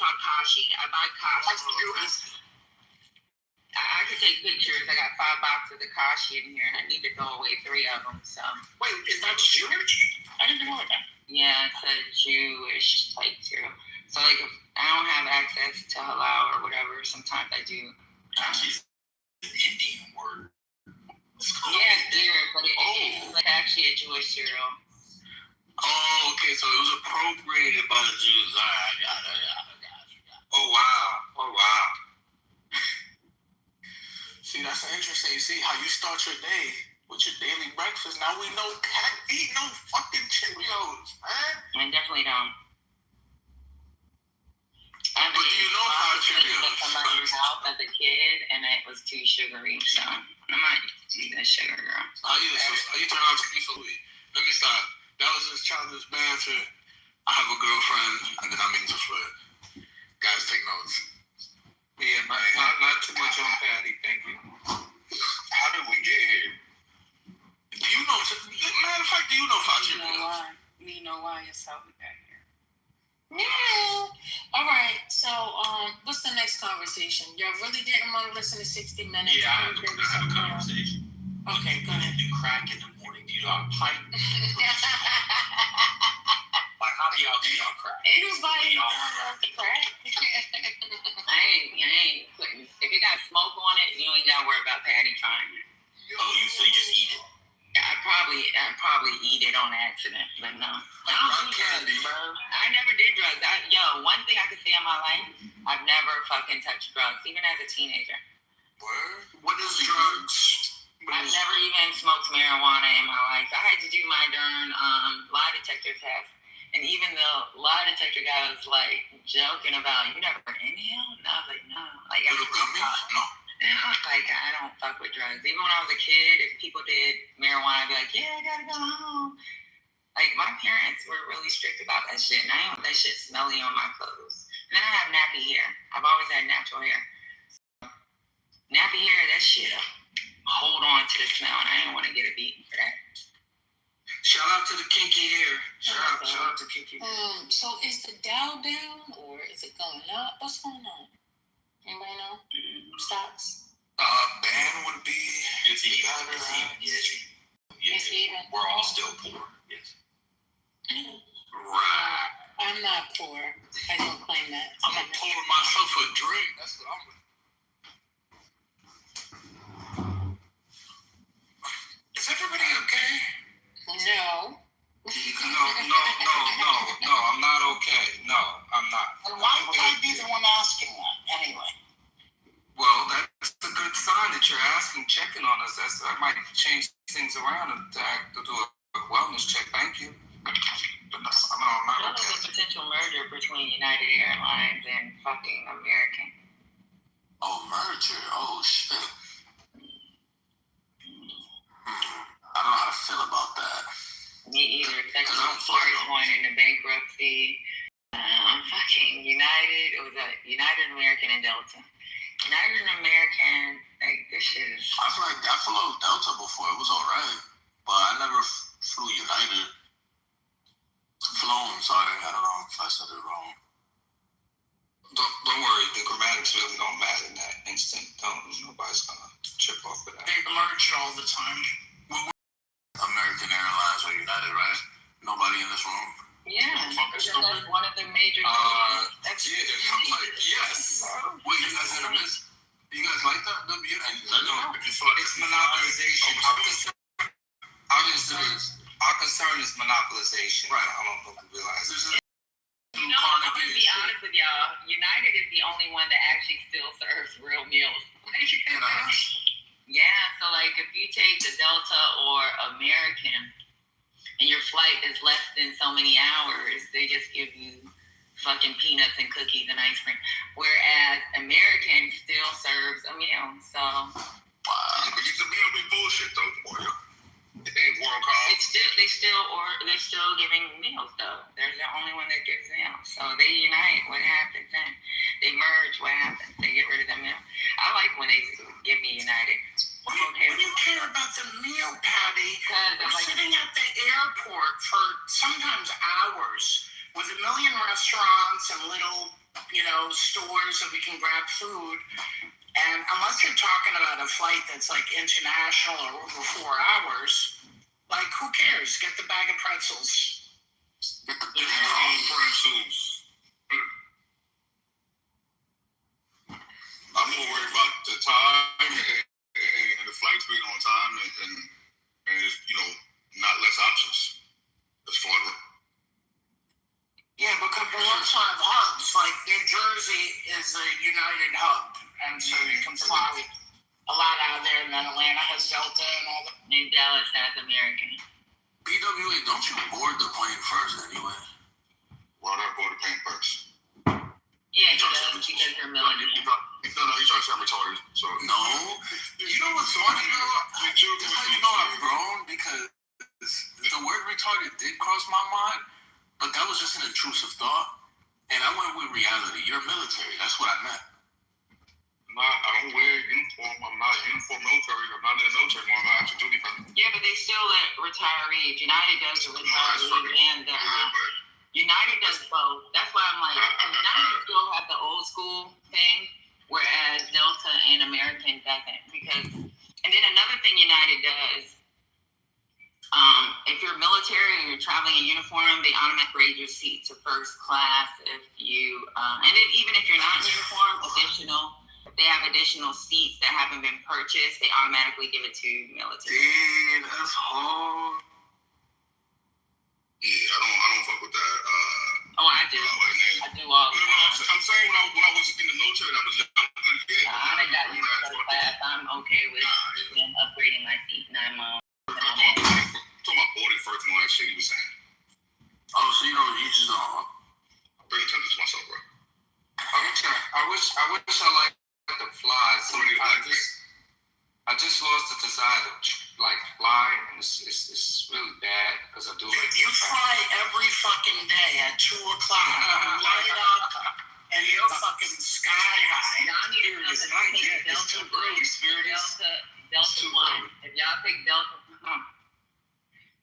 called Kashi. I buy Kashi. I could take pictures. I got 5 boxes of Kashi in here, and I need to throw away 3 of them. So. Wait, is that Jewish? I didn't know that. Yeah, it's a Jewish type cereal. So, like, if I don't have access to halal or whatever, sometimes I do. Kashi's an Indian word. Yeah, dear, but it's like actually a Jewish cereal. Oh, okay, so it was appropriated by the Jews. I got it. Oh, wow. See, that's interesting. You see how you start your day with your daily breakfast. Now we know cat eat no fucking Cheerios, man. I definitely don't. But do you know how Cheerios? Somebody's house as a kid, and it was too sugary, so I'm not eating a sugar girl. You turn out to be so sweet. Let me stop. That was just childish banter. I have a girlfriend, and then I'm into foot. Guys, take notes. Yeah, not too much on Patty, thank you. How did we get here? Do you know? Matter of fact, do you know how Cheerios? You know why it's how we got here. Yeah. All right. So, what's the next conversation? Y'all really didn't want to listen to 60 Minutes? Yeah, I have a conversation. Okay, go ahead. Do crack in the morning. Do y'all pipe? Like, how do y'all do y'all crack? Anybody love the crack? I ain't putting. If it got smoke on it, you ain't gotta worry about Patty trying it. Oh, you say just eat it? I'd probably eat it on accident, but no. I don't do drugs, bro. I never did drugs. One thing I could say in my life, I've never fucking touched drugs, even as a teenager. Word? What is drugs? I've never even smoked marijuana in my life. I had to do my darn lie detector test. And even the lie detector guy was like joking about, you never inhale? And I was like, no. Like, No. And I was like, I don't fuck with drugs. Even when I was a kid, if people did marijuana, I'd be like, yeah, I gotta go home. Like, my parents were really strict about that shit, and I didn't want that shit smelly on my clothes. And then I have nappy hair. I've always had natural hair. So, nappy hair, that shit, hold on to the smell, and I didn't want to get a beating for that. Shout out to the kinky hair. Shout out to kinky hair. So is the Dow down or is it going up? What's going on? Anybody know? Stocks? Ban would be. It's even. It's even. We're all still poor. Yes. Right. I'm not poor. I don't claim that. I'm gonna pour myself a drink. That's what I'm. Is everybody okay? No. No, I'm not okay. No, I'm not. And why would I be the one asking that anyway? Well, that's a good sign that you're asking, checking on us. I might change things around and to do a wellness check. Thank you. But no, I'm not okay. There's a potential merger between United Airlines and fucking American. Oh, merger. Oh, shit. I don't know how to feel about that. Me either. Because I'm going into bankruptcy. Fucking United. It was United American and Delta. United American, like, this shit is. I flew Delta before. It was alright. But I never flew United. Flown, sorry. I don't know if I said it wrong. Don't worry. The grammatics really don't matter in that instant. Nobody's gonna chip off of that. They merge all the time. American Airlines or United, right? Nobody in this room. Yeah, that's one of the major. I'm like, yes. Wait, you guys had a miss? You guys like that? It's monopolization. Our concern is monopolization. Right. I don't think we realize this. I'm gonna be honest with y'all. United is the only one that actually still serves real meals. Yeah, so like if you take the Delta or American and your flight is less than so many hours, they just give you fucking peanuts and cookies and ice cream. Whereas American still serves a meal. So but the meal be bullshit though, boy. It ain't world class. They're still giving meals though. They're the only one that gives meals. So they unite. What happens then? They merge. What happens? They get rid of the meal. I like when they give me United. What do you care about the meal, Patty? We're sitting at the airport for sometimes hours with a million restaurants restaurants and little, stores that we can grab food. And unless you're talking about a flight that's like international or over 4 hours, like who cares? Get the bag of pretzels. Get the pretzels. I'm more worried about the time and the flights being on time and just, not less options. As far as yeah, because they also have hubs. Like New Jersey is a United hub, and so you can fly a lot out of there. And then Atlanta has Delta and all that. And Dallas has American. BWA, don't you board the plane first anyway? Why would I board the plane first? Yeah, he does because you're military. No, he tries to sound retarded. So no, you know what's funny though? That's how you know I've grown, because the word retarded did cross my mind, but that was just an intrusive thought, and I went with reality. You're military. That's what I meant. I don't wear uniform. I'm not uniform military. I'm not in the military. I'm not active duty. Yeah, but they still let retirees. United does the retirees and United does both. That's why I'm like, United still have the old school thing, whereas Delta and American doesn't. And then another thing United does, if you're military and you're traveling in uniform, they automatically grade your seat to first class. If you, and then even if you're not in uniform, if they have additional seats that haven't been purchased, they automatically give it to military. Damn, that's hard. Yeah, I don't fuck with that. I do. I do all the time. I'm saying when I was in the military, I was young. I got you first class. I'm okay with them upgrading my seat 9 months. I'm talking about boarding first and all that shit he was saying. Oh, so you just don't. I'm bringing attention to myself, bro. I wish I liked to fly. So I just lost the desire to fly, and it's really bad because I do it. You fly every fucking day at 2 o'clock. Light up, and you're fucking sky high. Y'all need to take Delta Blue. Delta 1. If y'all take Delta,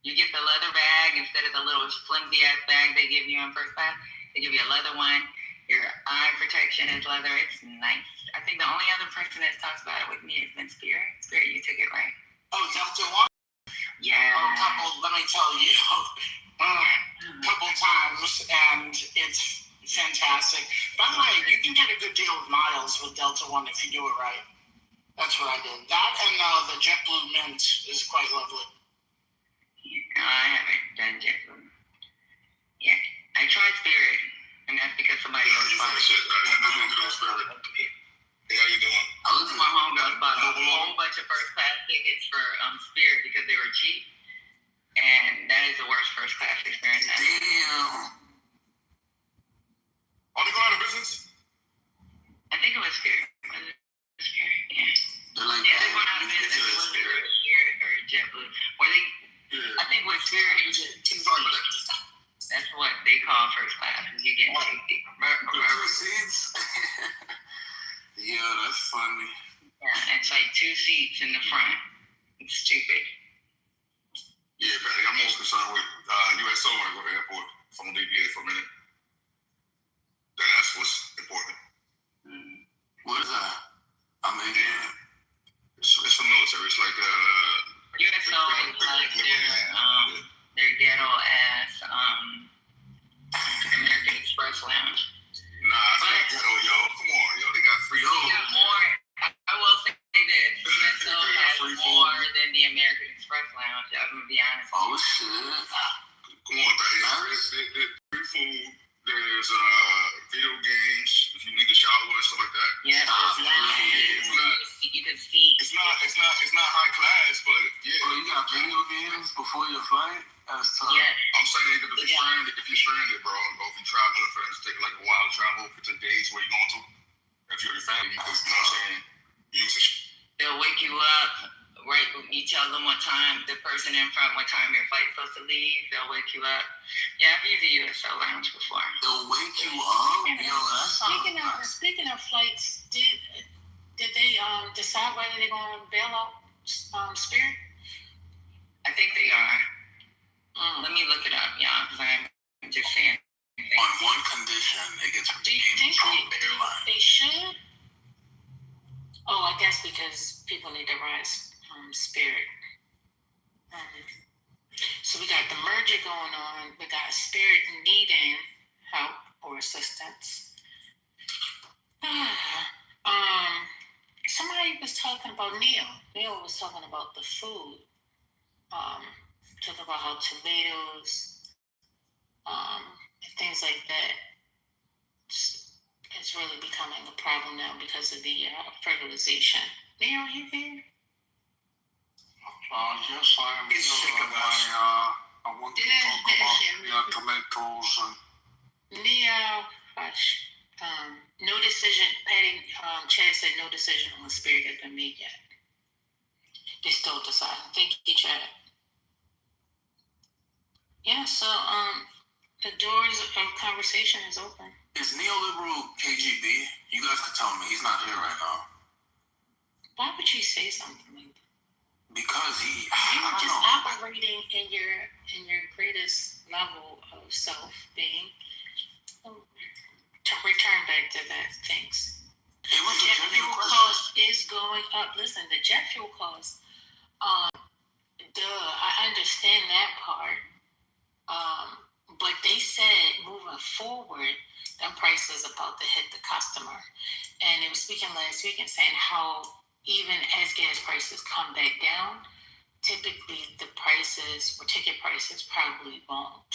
you get the leather bag instead of the little flimsy ass bag they give you in first class. They give you a leather one. Your eye protection is leather. It's nice. I think the only other person that talks about it with me has been Spirit. Spirit, you took it right. Oh, Delta 1? Yeah. Let me tell you, couple times, and it's fantastic. By the way, you can get a good deal of miles with Delta 1 if you do it right. That's what I did. That and the JetBlue Mint is quite lovely. No, I haven't done JetBlue. Yeah. I tried Spirit, and that's because somebody else bought it. Hey, how you doing? My homegirls bought a whole bunch of first class tickets for Spirit because they were cheap, and that is the worst first class experience ever. Damn. Are they going out of business? I think it was Spirit. Yeah. They're like, yeah, they went out of business. It was Spirit or JetBlue. Or they, I think with Spirit, you get that's what they call first class. You get 2 seats. Two seats? Yeah, that's funny. Yeah, it's like 2 seats in the front. It's stupid. Yeah, but I'm most concerned with USO when I go to the airport. If I'm going to deviate for a minute. That's what's important. What is that? I mean, it's for military. It's like USO is like their ghetto ass American Express Lounge. Nah, it's not ghetto, yo. Come on, yo. They got free food. They got more. I will say this. USO has more than the American Express Lounge. I'm going to be honest. Oh, shit. Come on, there's free food. There's video games. If you need to shower and stuff like that. Yeah, you can see. It's not high class, but yeah. Oh, you got video games before your flight? That's tough. Yeah. I'm saying if you're stranded, bro, or if you're traveling for it's taking like a while to travel, if it's a days where you're going to, if you're your family, because you know what I'm saying, use it. They'll wake you up, right? You tell them what time, the person in front, what time your flight's supposed to leave. They'll wake you up. Yeah, I've used the USO Lounge before. They'll wake you up? Yo, that's Speaking of flights, did they decide whether they're going to bail out Spirit? I think they are. Let me look it up, y'all, because I'm just saying. On one condition, they get because people need to rise Spirit. So we got the merger going on. We got Spirit needing help or assistance. Somebody was talking about Neil. Neil was talking about the food. Talking about how tomatoes, and things like that, it's really becoming a problem now because of the fertilization. Neil, you here? Yes, I am. He's sick of us. I want to talk about tomatoes and Neil, gosh. No decision. Patty, Chad said no decision on Spirit has been made yet. They still deciding. Thank you, Chad. Yeah, so the doors of conversation is open. Is neoliberal KGB? You guys could tell me. He's not here right now. Why would you say something like that? Because he. You were just operating in your greatest level of self-being. To return back to that, thanks. It was The a jet fuel genuine question. cost is going up. Listen, the jet fuel cost. I understand that part. But they said moving forward, that price is about to hit the customer. And they were speaking last week and saying how even as gas prices come back down, typically the prices or ticket prices probably won't.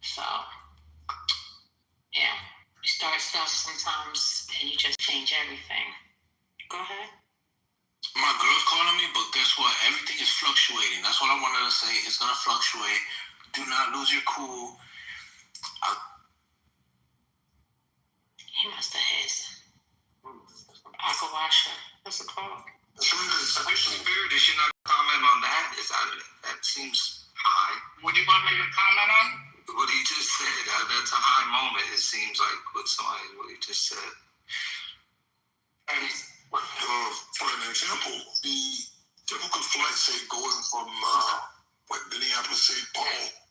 So, yeah, you start stuff sometimes and you just change everything. Go ahead. My girl's calling me, but guess what? Everything is fluctuating. That's what I wanted to say. It's going to fluctuate. Do not lose your cool. He must have had some Akawasha. What's it called? Spirit, did she not comment on that? That seems high. Would you want me to comment on? What he just said, that's a high moment, it seems like, with somebody, what he just said. And for an example, the typical flight, say, going from Minneapolis, St. Paul,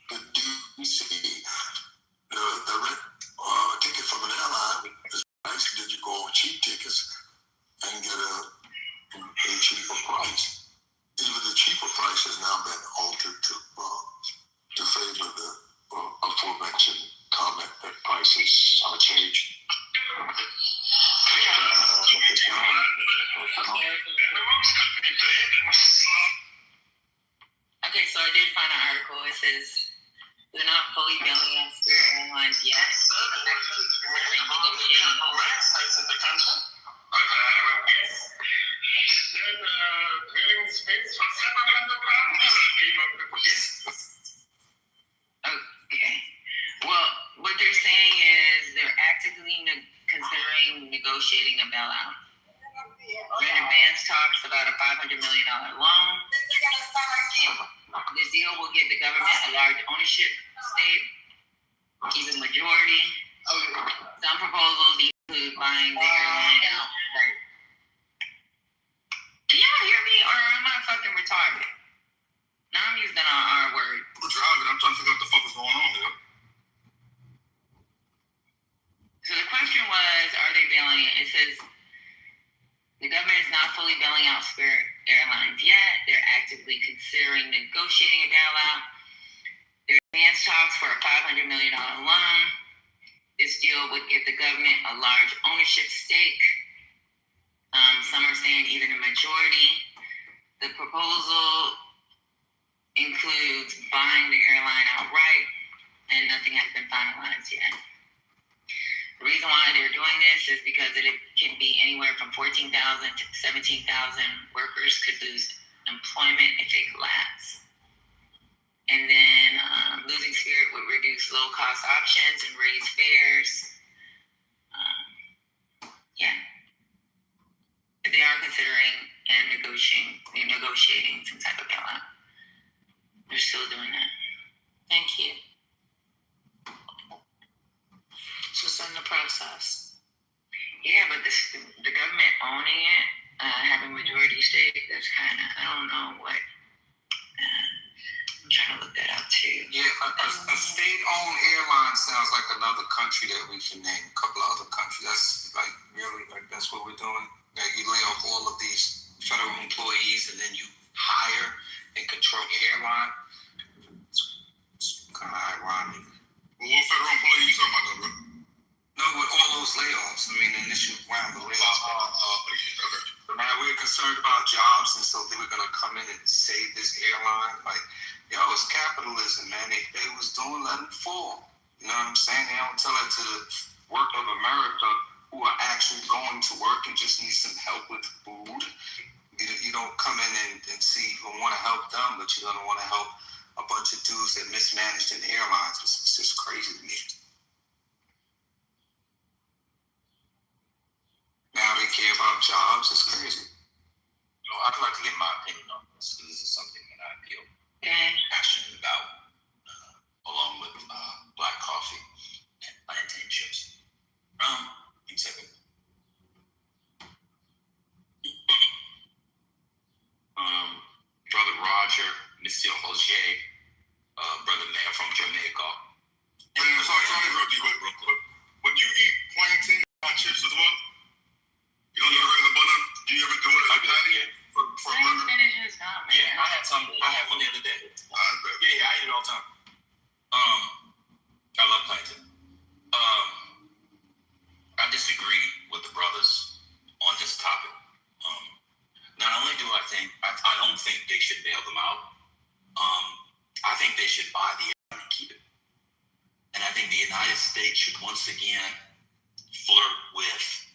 the DC, the direct ticket from an airline is nice. Then you go on cheap tickets and get a cheaper price. Even the cheaper price has now been altered to favor the aforementioned comment that prices are changed. Okay, so I did find an article. It says they're not fully bailing out Spirit Airlines yet. Okay. Well, what they're saying is they're actively considering negotiating a bailout. They're in advanced talks about a $500 million loan. The deal will give the government a large ownership stake, even majority. Some proposals include buying the airline out. Can y'all hear me, or am I fucking retarded? Now I'm using our word. I'm driving, I'm trying to figure out what the fuck is going on here. So the question was, are they bailing it? It says the government is not fully bailing out Spirit Airlines yet. They're actively considering negotiating a bailout. They're in advanced talks for a $500 million loan. This deal would give the government a large ownership stake. Some are saying even a majority. The proposal includes buying the airline outright, and nothing has been finalized yet. The reason why they're doing this is because it can be anywhere from 14,000 to 17,000 workers could lose employment if they collapse. And then losing Spirit would reduce low-cost options and raise fares. But they are considering and negotiating some type of bailout. They're still doing that. Thank you. So it's in the process. Yeah, but the government owning it, having majority stake, that's kind of, I don't know what. I'm trying to look that up too. Yeah, a state-owned airline sounds like another country that we can name, a couple of other countries. That's like really, like that's what we're doing. Like you lay off then you hire and control the airline. It's kind of ironic. Well, what federal employee you talking about, though, bro? No, with all those layoffs. I mean, the initial round of layoffs. But now we're concerned about jobs, and so they were going to come in and save this airline. Like, yo, it's capitalism, man. They was doing, let them fall. You know what I'm saying? They don't tell it to the work of America who are actually going to work and just need some help with food. You don't come in and see and want to help them, but you're going to want to help a bunch of dudes that mismanaged in the airlines. It's just crazy to me. Now they care about jobs. It's crazy. You know, I'd like to give my opinion on this because this is something that I feel passionate about, along with black coffee and plantain chips. One second. Brother Roger, Monsieur Roger, brother man from Jamaica. Man, sorry, bro. But you eat plantain chips as well? You don't eat regular butter? Do you ever do it like that? Yeah. For a burger? Yeah, I had some. I had one the other day. Yeah, I eat it all the time. I love plantain. I disagree with the brothers on this topic. Not only do I don't think they should bail them out. I think they should buy the airline and keep it. And I think the United States should once again flirt with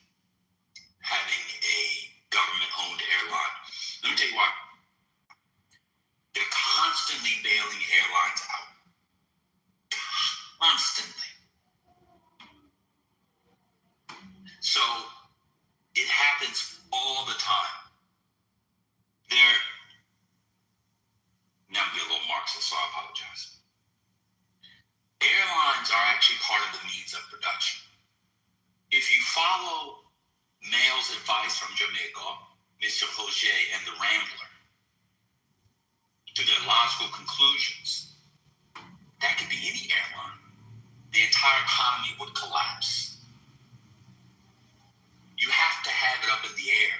having a government-owned airline. Let me tell you why. They're constantly bailing airlines out. Constantly. So it happens all the time. Now I'm being a little Marxist, so I apologize. Airlines are actually part of the means of production. If you follow Mail's advice from Jamaica, Mr. Roger and the Rambler, to their logical conclusions, that could be any airline. The entire economy would collapse. You have to have it up in the air,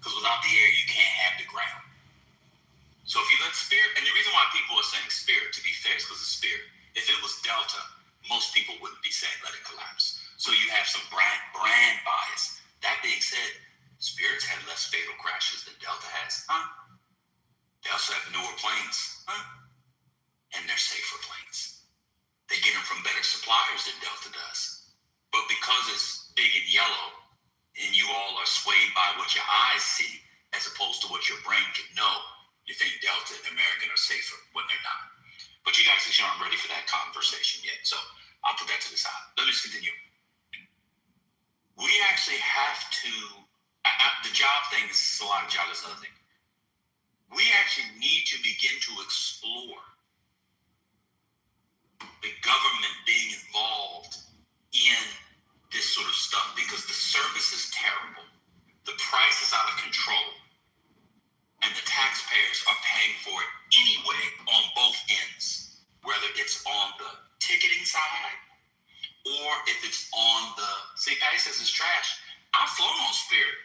because without the air, you can't have the ground. So if you let Spirit, and the reason why people are saying Spirit, to be fair, is because of Spirit. If it was Delta, most people wouldn't be saying let it collapse. So you have some brand bias. That being said, Spirit's had less fatal crashes than Delta has. They also have newer planes. And they're safer planes. They get them from better suppliers than Delta does. But because it's big and yellow, and you all are swayed by what your eyes see, as opposed to what your brain can know, you think Delta and American are safer when they're not. But you guys aren't ready for that conversation yet, so I'll put that to the side. Let me just continue. We actually have to, the job thing is a lot of job, that's another thing. We actually need to begin to explore the government being involved in this sort of stuff, because the service is terrible, the price is out of control, and the taxpayers are paying for it anyway on both ends, whether it's on the ticketing side or if it's on the, see, Patty says it's trash. I've flown on Spirit.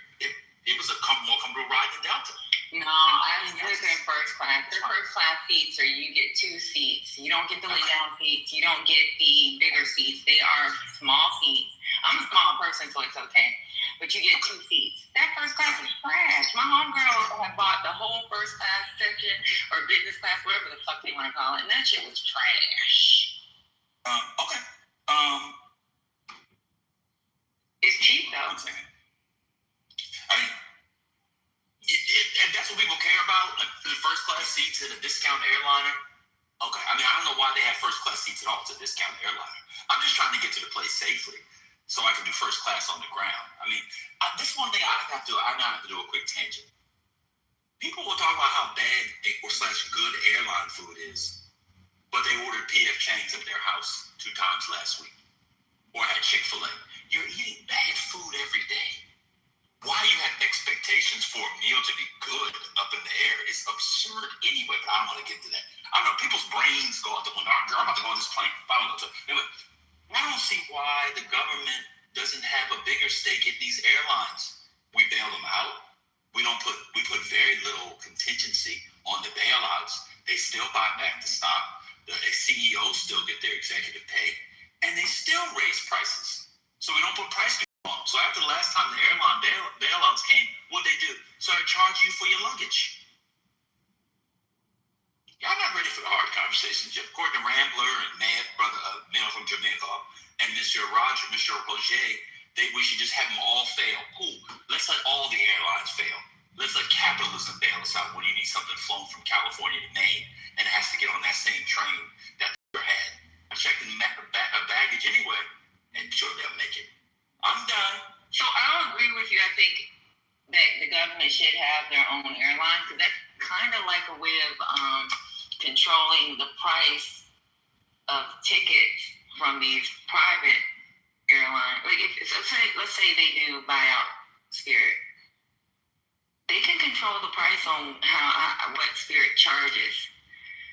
It was a more comfortable ride than Delta. No, I was looking at first class. They're first class seats, or you get 2 seats. You don't get the lay down seats. You don't get the bigger seats. They are small seats. I'm a small person, so it's okay. But you get 2 seats. That first class is trash. My homegirl had bought the whole first class section, or business class, whatever the fuck they want to call it, and that shit was trash. Okay. It's cheap though. I mean, and that's what people care about, like the first class seats in a discount airliner. Okay, I mean, I don't know why they have first class seats at all. It's a discount airliner. I'm just trying to get to the place safely so I can do first class on the ground. I mean, this one thing I now have to do a quick tangent. People will talk about how bad or / good airline food is, but they ordered P.F. Chang's at their house 2 times last week, or had Chick-fil-A. You're eating bad food every day. Why you have expectations for a meal to be good up in the air is absurd anyway, but I don't want to get to that. I don't know, people's brains go out the window. I'm about to go on this plane. Anyway, I don't see why the government doesn't have a bigger stake in these airlines. We bail them out. We don't we put very little contingency on the bailouts. They still buy back the stock. The CEOs still get their executive pay, and they still raise prices. So we don't put price on. So after the last time the airline bailouts came, what they do? Started charging you for your luggage. Y'all not ready for the hard conversations. According to Rambler and Mail from Jamaica, and Mr. Roger we should just have them all fail. Cool. Let's let all the airlines fail. Let's let capitalism bail us out when you need something flown from California to Maine and it has to get on that same train that they had. I checked the baggage anyway, and sure they'll make it. I'm done. So I'll agree with you. I think that the government should have their own airline because that's kind of like a way of controlling the price of tickets from these private airlines. Like, let's say they do buy out Spirit, they can control the price on what Spirit charges.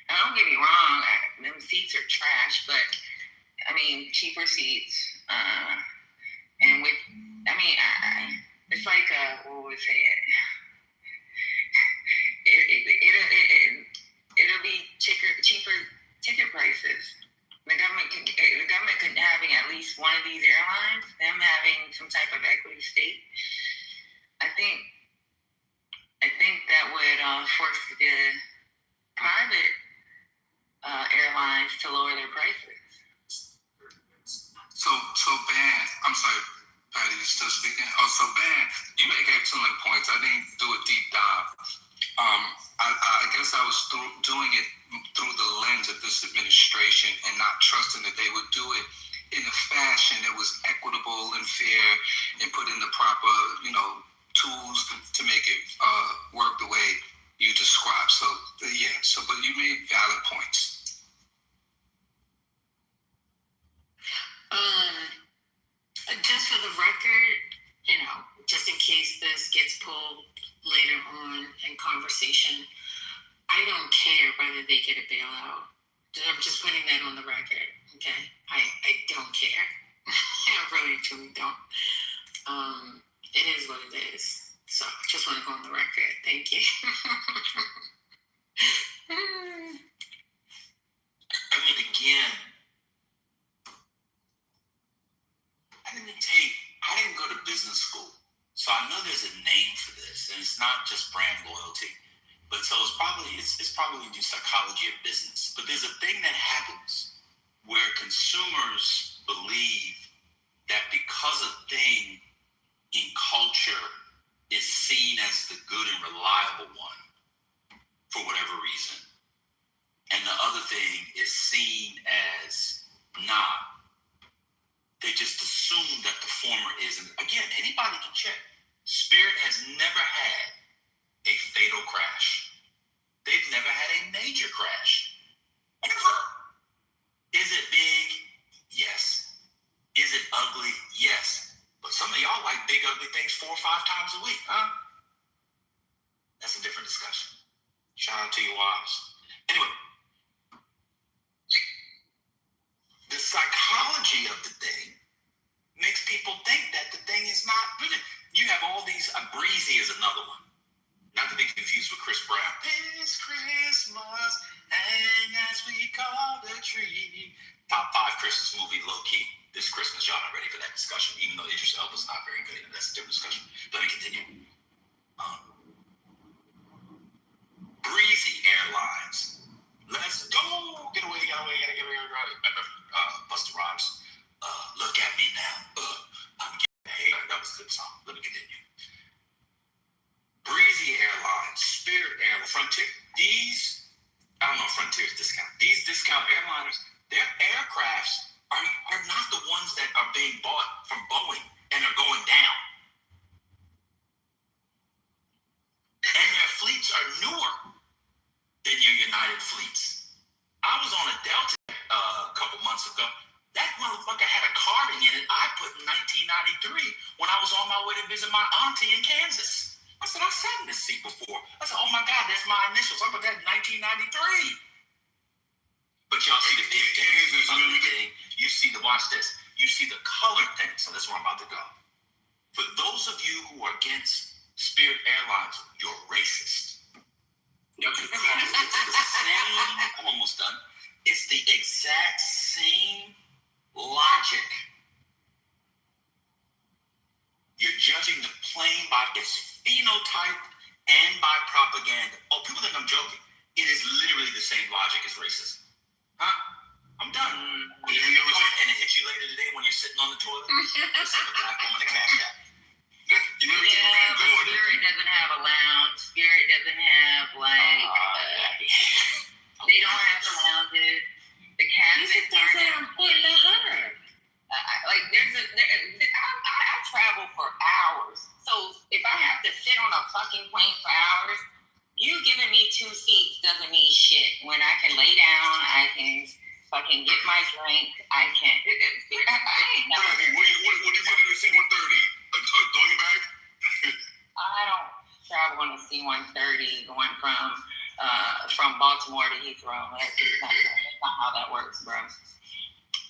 Now, don't get me wrong, them seats are trash, but I mean cheaper seats. And with, I mean, it's like what would we say it? It'll be cheaper ticket prices. The government could having at least one of these airlines, them having some type of equity stake. I think that would force the private airlines to lower their prices. So Ben, I'm sorry, Patty, you still speaking? Oh, so Ben, you make excellent points. I didn't do a deep dive. I guess I was doing it through the lens of this administration and not trusting that they would do it in a fashion that was equitable and fair and put in the proper, tools to make it work the way you described. So yeah. But you made valid points. Just for the record, just in case this gets pulled later on in conversation, I don't care whether they get a bailout. I'm just putting that on the record, okay? I don't care. I really, truly don't. It is what it is. So just want to go on the record. Thank you. I mean, again, I didn't go to business school, so I know there's a name for this, and it's not just brand loyalty. But so it's probably do psychology of business. But there's a thing that happens where consumers believe that because a thing in culture is seen as the good and reliable one for whatever reason, and the other thing is seen as not, they just assume that the former is. And again, anybody can check. Spirit has never had a fatal crash. They've never had a major crash. Ever. Is it big? Yes. Is it ugly? Yes. But some of y'all like big, ugly things 4 or 5 times a week, huh? That's a different discussion. Shout out to your wives. Anyway, the psychology of the thing makes people think that the thing is not really. You have all these. Breezy is another one. Not to be confused with Chris Brown. This Christmas, hang as we call the tree. Top 5 Christmas movie, low key. This Christmas, y'all not ready for that discussion, even though Idris Elba's not very good, and that's a different discussion. Let me continue. Breezy Airlines. Let's go. Get away. Busta Rhymes. Look at me now. I'm getting paid. That was a good song. Let me continue. Breezy Airlines, Spirit Airlines, Frontier. I don't know if Frontier's discount. These discount airliners, their aircrafts are not the ones that are being bought from Boeing and are going down. And their fleets are newer than your United fleets. I was on a Delta a couple months ago. That motherfucker had a carding in it I put in 1993 when I was on my way to visit my auntie in Kansas. I said, I've sat in this seat before. I said, oh my God, that's my initials. I put that in 1993. But y'all see the big thing. You see watch this. You see the color thing. So that's where I'm about to go. For those of you who are against Spirit Airlines, you're racist. It's the same. I'm almost done. It's the exact same logic. You're judging the plane by its phenotype and by propaganda. Oh, people think I'm joking. It is literally the same logic as racism. Huh? I'm done. And it hits you later today when you're sitting on the toilet. Just like a black woman to cash out. Yeah, but Spirit doesn't have a lounge. Spirit doesn't have they don't have the lounges. The cabins aren't important to her. I travel for hours. So if I have to sit on a fucking plane for hours, you giving me 2 seats doesn't mean shit. When I can lay down, I can fucking get my drink. I can't. What do you get in the C-130? A doggy bag? I don't travel on the C-130 going from Baltimore to Heathrow. That's not how that works, bro.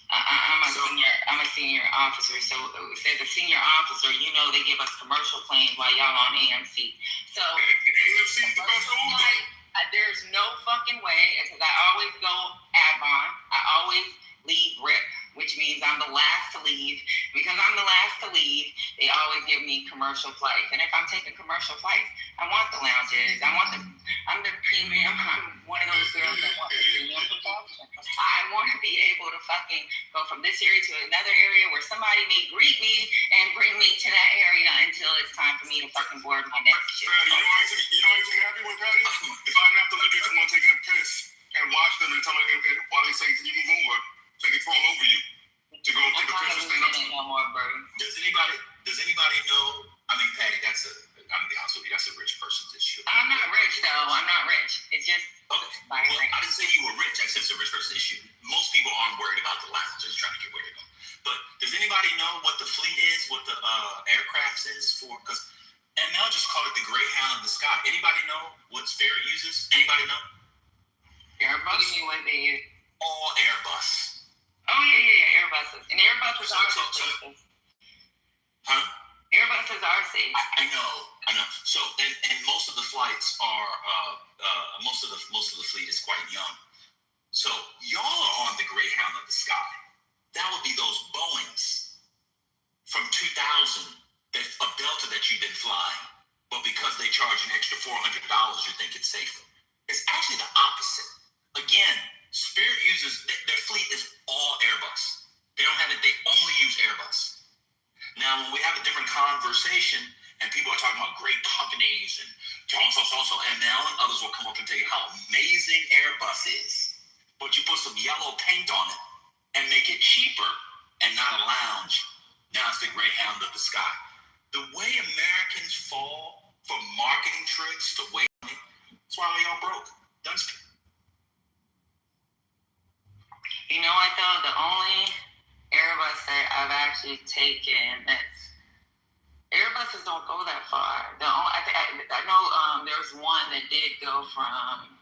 I'm a senior officer, so as a senior officer, you know they give us commercial planes while y'all on AMC. So AMC's the best one. There's no fucking way, because I always go Avon. I always leave RIP, which means I'm the last to leave. Because I'm the last to leave, they always give me commercial flights. And if I'm taking commercial flights, I want the lounges. I'm the premium. I'm one of those girls that want the premium protection. I want to be able to fucking go from this area to another area where somebody may greet me and bring me to that area until it's time for me to fucking board my next ship. You know what I'm happy with, Patty? If I have to look at someone taking a piss and watch them and tell them while they say, can you move over, so they fall over you to go take a piss and stand up to you. No more, bro. Does anybody know? I mean, Patty, I'm gonna be honest with you, that's a rich person's issue. I'm not rich, though. I'm not rich. It's just okay. Well, I didn't say you were rich. I said it's a rich person's issue. Most people aren't worried about the lounge. They're just trying to get worried about. But does anybody know what the fleet is? What the aircrafts is for? Because ML just called it the Greyhound of the sky. Anybody know what Spirit uses? Anybody know? Airbus. What do you mean what they use? All Airbus. Oh yeah, Airbuses. And Airbuses are safe. Huh? Airbuses are safe. I know. So, and most of the flights are, most of the fleet is quite young. So, y'all are on the Greyhound of the sky. That would be those Boeings from 2000 of Delta that you've been flying. But because they charge an extra $400, you think it's safer. It's actually the opposite. Again, Spirit uses, their fleet is all Airbus. They don't have it, they only use Airbus. Now, when we have a different conversation and people are talking about great companies and so, and now and others will come up and tell you how amazing Airbus is. But you put some yellow paint on it and make it cheaper and not a lounge. Now it's the Greyhound of the sky. The way Americans fall for marketing tricks to waste money, that's why we all broke. Dunsky. You know what though? The only Airbus that I've actually taken Airbuses don't go that far. I know there's one that did go from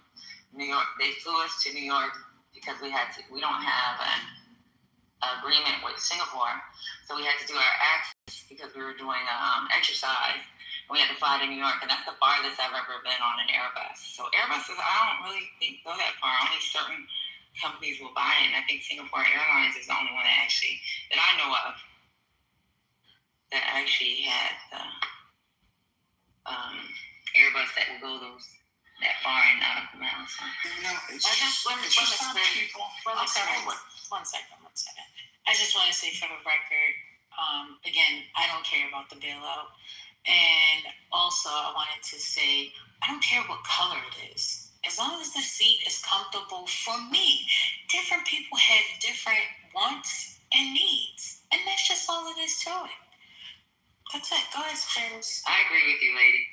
New York. They flew us to New York because we don't have an agreement with Singapore, so we had to do our access because we were doing exercise. And we had to fly to New York, and that's the farthest I've ever been on an Airbus. So Airbuses, I don't really think go that far. Only certain companies will buy it, and I think Singapore Airlines is the only one that I know of that actually had the Airbus that will go that far and out of the mountains. One second. I just want to say for the record, again, I don't care about the bailout. And also, I wanted to say, I don't care what color it is. As long as the seat is comfortable for me. Different people have different wants and needs. And that's just all it is to it. That's it. Go ahead, Spurs. I agree with you, lady.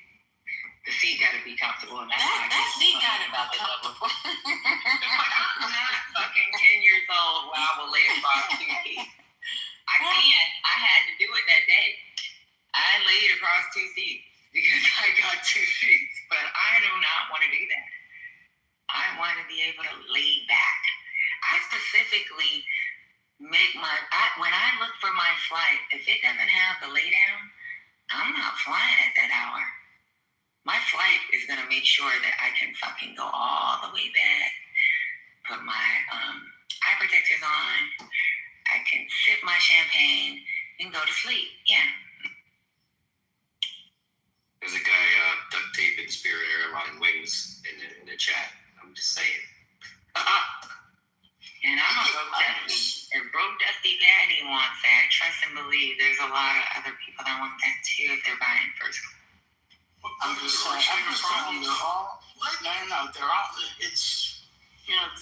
The seat got to be comfortable. And that seat got to be comfortable. I'm not fucking 10 years old where I will lay across 2 seats. I had to do it that day. I laid across 2 seats because I got 2 seats. But I do not want to do that. I want to be able to lay back. I specifically when I look for my flight, if it doesn't have the lay down, I'm not flying at that hour. sure that I can fucking go all the way back, put my eye protectors on, I can sip my champagne and go to sleep. Yeah. There's a guy duct taping Spirit Airline wings in the chat. I'm just saying. And I'm a broke dusty. If broke dusty Patty wants that, trust and believe there's a lot of other people that want that too if they're buying first. I'm just saying, they're all, no, they're all, it's,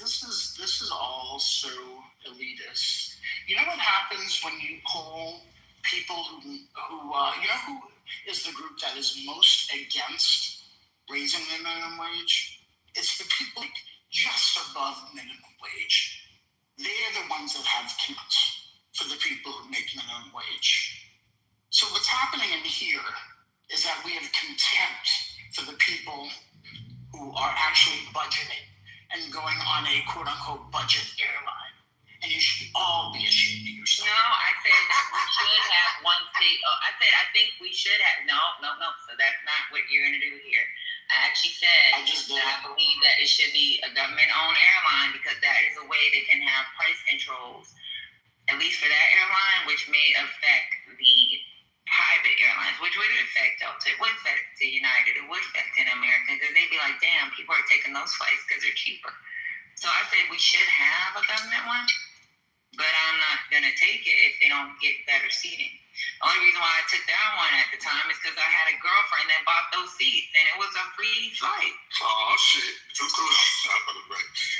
this is all so elitist. You know what happens when you poll people who is the group that is most against raising the minimum wage? It's the people just above minimum wage. They're the ones that have contempt for the people who make minimum wage. So what's happening in here is that we have contempt for the people who are actually budgeting and going on a quote-unquote budget airline. And you should all be ashamed of yourself. No, I said that we should have one state. Oh, I said I think we should have. No. So that's not what you're going to do here. I actually said I believe that it should be a government-owned airline because that is a way they can have price controls, at least for that airline, which may affect the private airlines, which would affect Delta, it would affect the United, it would affect an American, because they'd be like, damn, people are taking those flights because they're cheaper. So I say we should have a government one, but I'm not going to take it if they don't get better seating. The only reason why I took that one at the time is because I had a girlfriend that bought those seats, and it was a free flight. Oh, shit. Too close.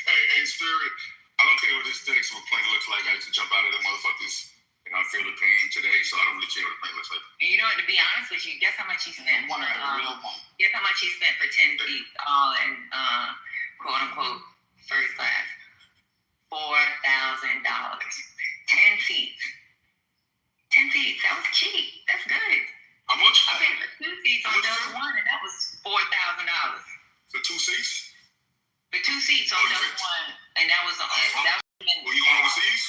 Hey, Spirit, I don't care what this aesthetics of a plane looks like. I used to jump out of them motherfuckers, and I feel the pain today, so I don't really care what the plane looks like. And you know what, to be honest with you, guess how much he spent? One of the real ones. Guess how much he spent for 10 feet, all in quote-unquote first class? $4,000. 10 seats. 10 seats. That was cheap. That's good. How much? I paid for 2 seats on Delta One, and that was $4,000. For 2 seats? For 2 seats on Delta One, and that was even. Were you going overseas?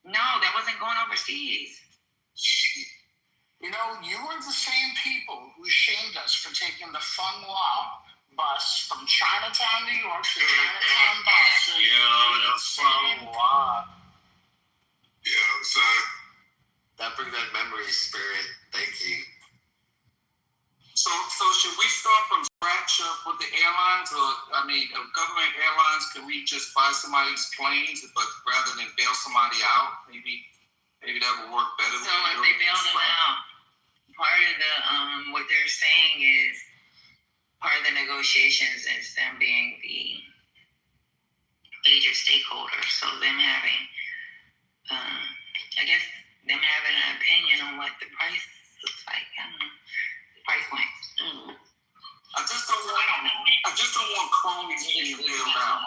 No, that wasn't going overseas. You know, you were the same people who shamed us for taking the Fun Law bus from Chinatown, New York to Chinatown, Boston. Yeah, that's Fun Law. Yeah, so That brings back memories, Spirit. Thank you. So should we start from scratch up with the airlines, or government airlines? Can we just buy somebody's planes, but rather than bail somebody out, maybe that would work better. So if they bail them out, part of the what they're saying is part of the negotiations is them being the major stakeholder. So them having, I guess, them having an opinion on what the price looks like. I don't know. The price points. I just don't want cronies being bailed out.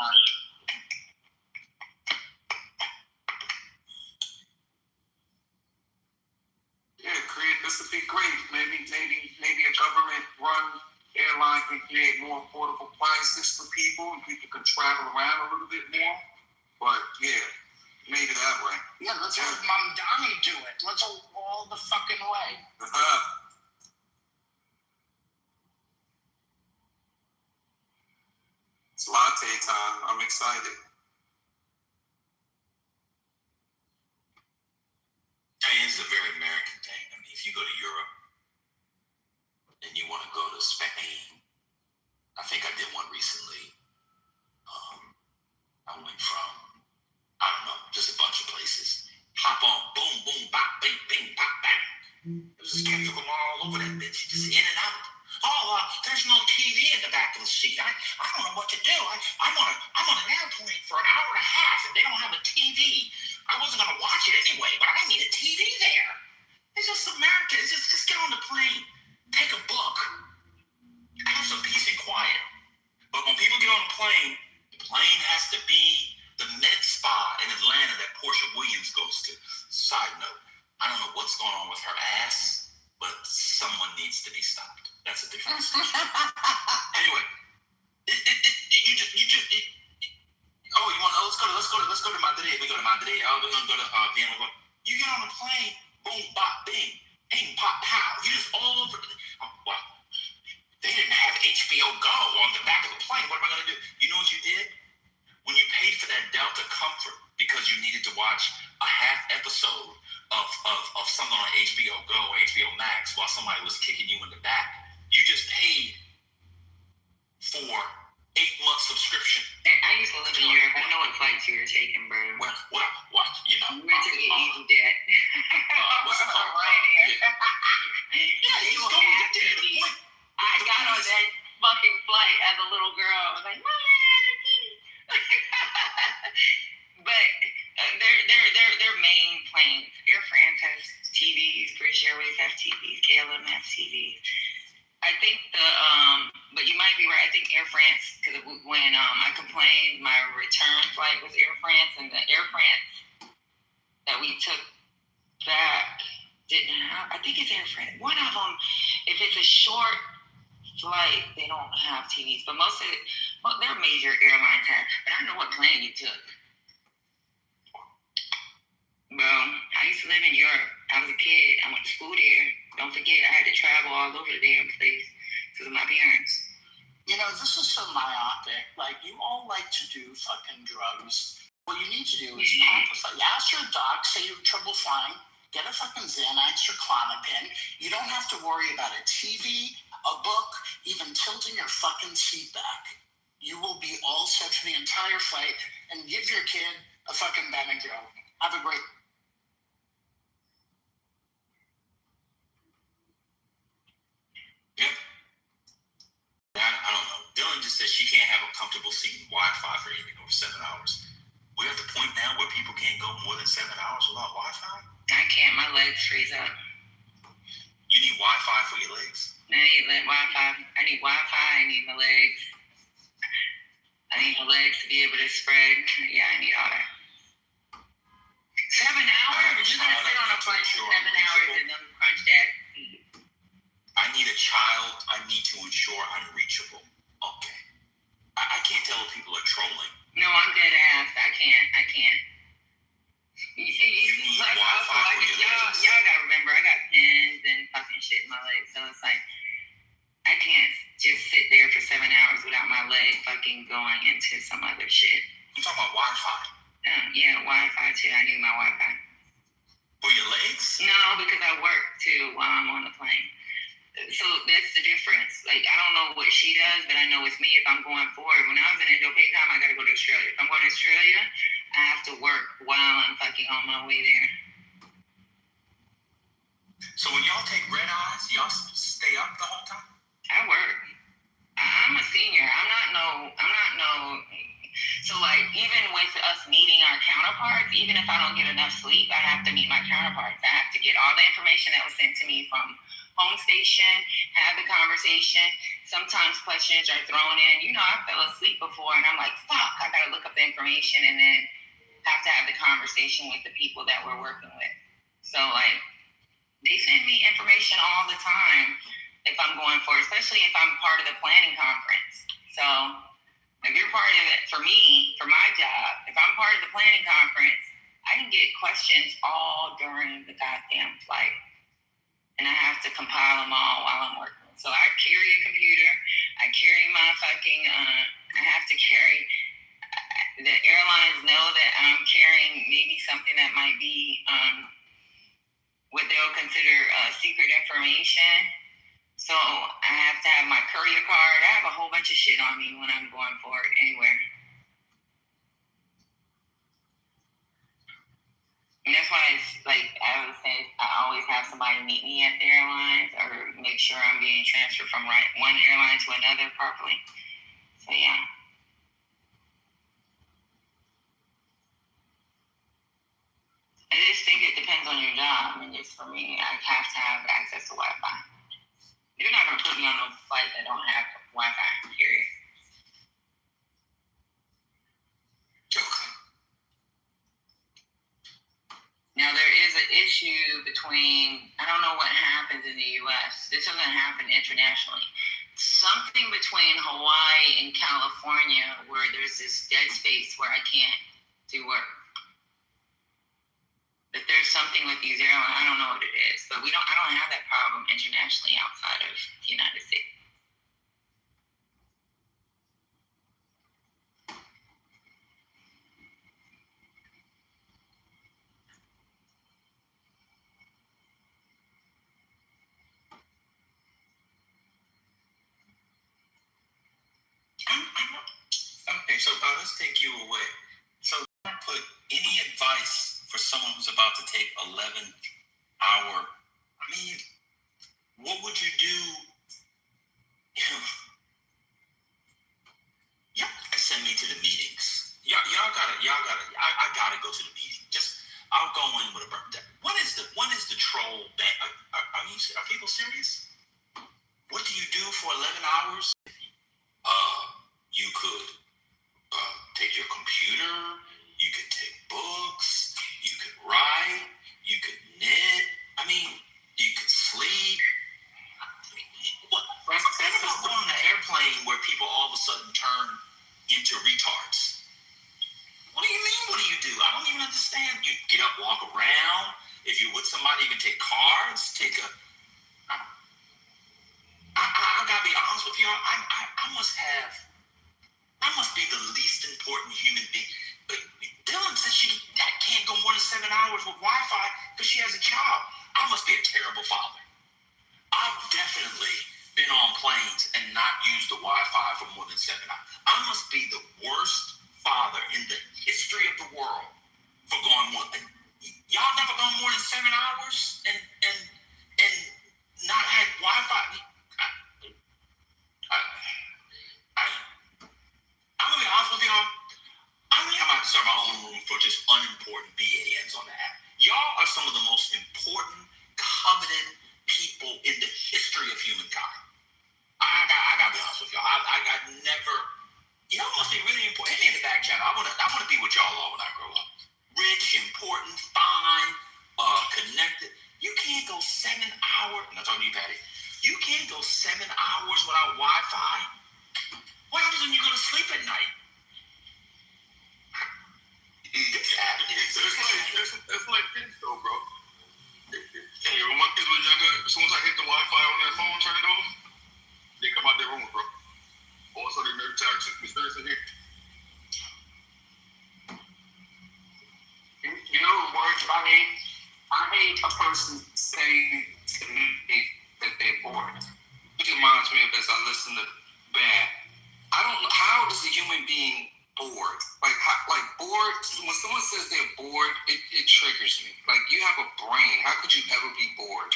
Yeah, this would be great. Maybe a government-run airline can create more affordable prices for people, and people can travel around a little bit more. But yeah, maybe that way. Yeah, let's have Mom Donnie do it. Let's go all the fucking way. It's latte time. I'm excited. It's a very American thing. I mean, if you go to Europe and you want to go to Spain, I think I did one recently. I went from, I don't know, just a bunch of places. Hop on, boom, boom, bop, bing, bing, pop, bang. It was just chemical all over that bitch. You just in and out. There's no TV in the back of the seat. I don't know what to do. I'm on an airplane for an hour and a half, and they don't have a TV. I wasn't gonna watch it anyway, but I need a TV there. It's just America. It's just get on the plane, take a book, have some peace and quiet. But when people get on the plane has to be the med spa in Atlanta that Portia Williams goes to. Side note, I don't know what's going on with her ass, but someone needs to be stopped. That's a different discussion. Anyway, let's go to Madrid. We go to Madrid. We're gonna go to Vienna. You get on a plane, boom, bop, bing, ping, pop, pow. You just all over. Well, they didn't have HBO Go. on HBO Go, HBO Max, while somebody was kicking you in the back. You just paid for 8-month subscription. I used to live in Europe. I know what flights you were taking, bro. What? You know? We were taking EasyJet. What's it called? Ryanair. Yeah, he's going to get there. The point. I got on that fucking flight as a little girl. I was like, but their main planes. Air France has TVs. British Airways have TVs. KLM has TVs. I think but you might be right. I think Air France, because when I complained, my return flight was Air France, and the Air France that we took back didn't have. I think it's Air France. One of them, if it's a short flight, they don't have TVs, but most of their major airlines have. But I know what plane you took. Bro, I used to live in Europe. I was a kid. I went to school there. Don't forget, I had to travel all over the damn place because of my parents. You know, this is so myopic. Like, you all like to do fucking drugs. What you need to do is ask your doc, say you have trouble flying, get a fucking Xanax or Klonopin. You don't have to worry about a TV, a book, even tilting your fucking seat back. You will be all set for the entire flight, and give your kid a fucking Benadryl. Have a great... Yep. I don't know. Dylan just said she can't have a comfortable seat and Wi-Fi for anything over 7 hours. We're at the point now where people can't go more than 7 hours without Wi-Fi? I can't. My legs freeze up. You need Wi-Fi for your legs? I need Wi-Fi. I need Wi-Fi. I need my legs. I need my legs to be able to spread. Yeah, I need all that. 7 hours? You're going to sit on a flight for 7 hours in them crunched ass seats. I need a child. I need to ensure I'm reachable. Okay. I can't tell if people are trolling. No, I'm dead ass. I can't. You need Wi-Fi for your legs. Y'all gotta remember, I got pins and fucking shit in my legs, so it's like, I can't just sit there for 7 hours without my leg fucking going into some other shit. You talking about Wi-Fi? Yeah, Wi-Fi too. I need my Wi-Fi. For your legs? No, because I work too while I'm on the plane. So that's the difference. Like, I don't know what she does, but I know it's me if I'm going forward. When I was in Indo-PACOM, I got to go to Australia. If I'm going to Australia, I have to work while I'm fucking on my way there. So when y'all take red eyes, y'all stay up the whole time? I work. I'm a senior. I'm not no. So like, even with us meeting our counterparts, even if I don't get enough sleep, I have to meet my counterparts. I have to get all the information that was sent to me from home station, have the conversation. Sometimes questions are thrown in. You know, I fell asleep before and I'm like, fuck, I gotta look up the information and then have to have the conversation with the people that we're working with. So like, they send me information all the time if I'm going for, especially if I'm part of the planning conference. So if you're part of it, for me, for my job, if I'm part of the planning conference, I can get questions all during the goddamn flight. And I have to compile them all while I'm working. So I carry a computer. I carry my fucking, I have to carry, the airlines know that I'm carrying maybe something that might be what they'll consider secret information. So I have to have my courier card. I have a whole bunch of shit on me when I'm going forward anywhere. And that's why it's like, I would say, I always have somebody meet me at the airlines or make sure I'm being transferred from one airline to another properly. So yeah. I just think it depends on your job. I mean, just for me, I have to have access to Wi-Fi. You're not going to put me on a flight that don't have Wi-Fi, period. Okay. Now, there is an issue between, I don't know what happens in the U.S. This doesn't happen internationally. Something between Hawaii and California where there's this dead space where I can't do work. But there's something with these airlines, I don't know what it is, but I don't have that problem internationally outside of the United States. Okay, so let's take you away. So, put any advice for someone who's about to take 11-hour. I mean, what would you do? Y'all send me to the meetings. Y'all gotta. I gotta go to the meeting. I'll go in with a birthday. When is the troll ban? Are people serious? What do you do for 11 hours? You could take your computer. You could take books. You could write. You could knit. I mean, you could sleep. What about going on an airplane where people all of a sudden turn into retards? What do you mean? What do you do? I don't even understand. You get up, walk around. If you're with somebody, you can take cards. I gotta be honest with y'all. I must be the least important human being. But Dylan says that can't go more than 7 hours with Wi-Fi because she has a child. I must be a terrible father. I've definitely been on planes and not used the Wi-Fi for more than 7 hours. I must be the worst father in the history of the world for going more. Y'all never gone more than 7 hours and not had Wi-Fi. I'm gonna be honest with y'all. I think I might start my own room for just unimportant BANs on the app. Y'all are some of the most important, coveted people in the history of humankind. I gotta be honest with y'all. I never. Y'all must be really important. Hit me in the back channel. I wanna be what y'all are when I grow up. Rich, important, fine, connected. You can't go 7 hours. I'm not talking to you, Patty. You can't go 7 hours without Wi-Fi. What happens when you go to sleep at night? It's like kids though, bro. Hey, when my kids were younger, as soon as I hit the Wi-Fi on their phone, turn it off, they come out their room, bro. Also, they never tag experience in here. You know the words I hate? I hate a person saying to me that they're bored. Which reminds me of as I listen to Bad. I don't know, how is a human being bored? Like bored, when someone says they're bored, it triggers me. Like, you have a brain. How could you ever be bored?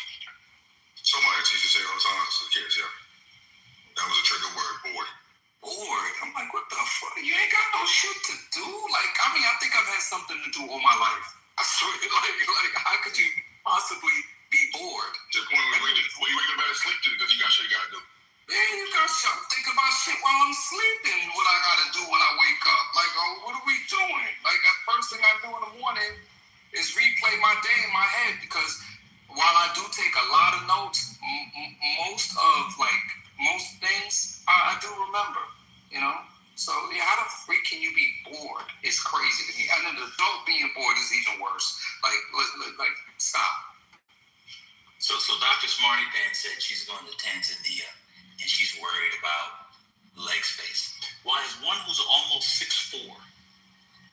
So my ex used to say all the time to the kids, yeah. That was a trigger word, bored. Bored? I'm like, what the fuck? You ain't got no shit to do? Like, I mean, I think I've had something to do all my life. I swear, like how could you possibly be bored? To the point where you wake up out of sleep because you got shit you gotta do. Man, you gotta think about shit while I'm sleeping. What I gotta do when I wake up? Like, oh, what are we doing? Like, the first thing I do in the morning is replay my day in my head, because while I do take a lot of notes, most things I do remember. You know. So yeah, how the freak can you be bored? It's crazy to me. And an adult being bored is even worse. Like stop. So Dr. Smarty Pants said she's going to Tanzania and she's worried about leg space. Well, as one who's almost 6'4",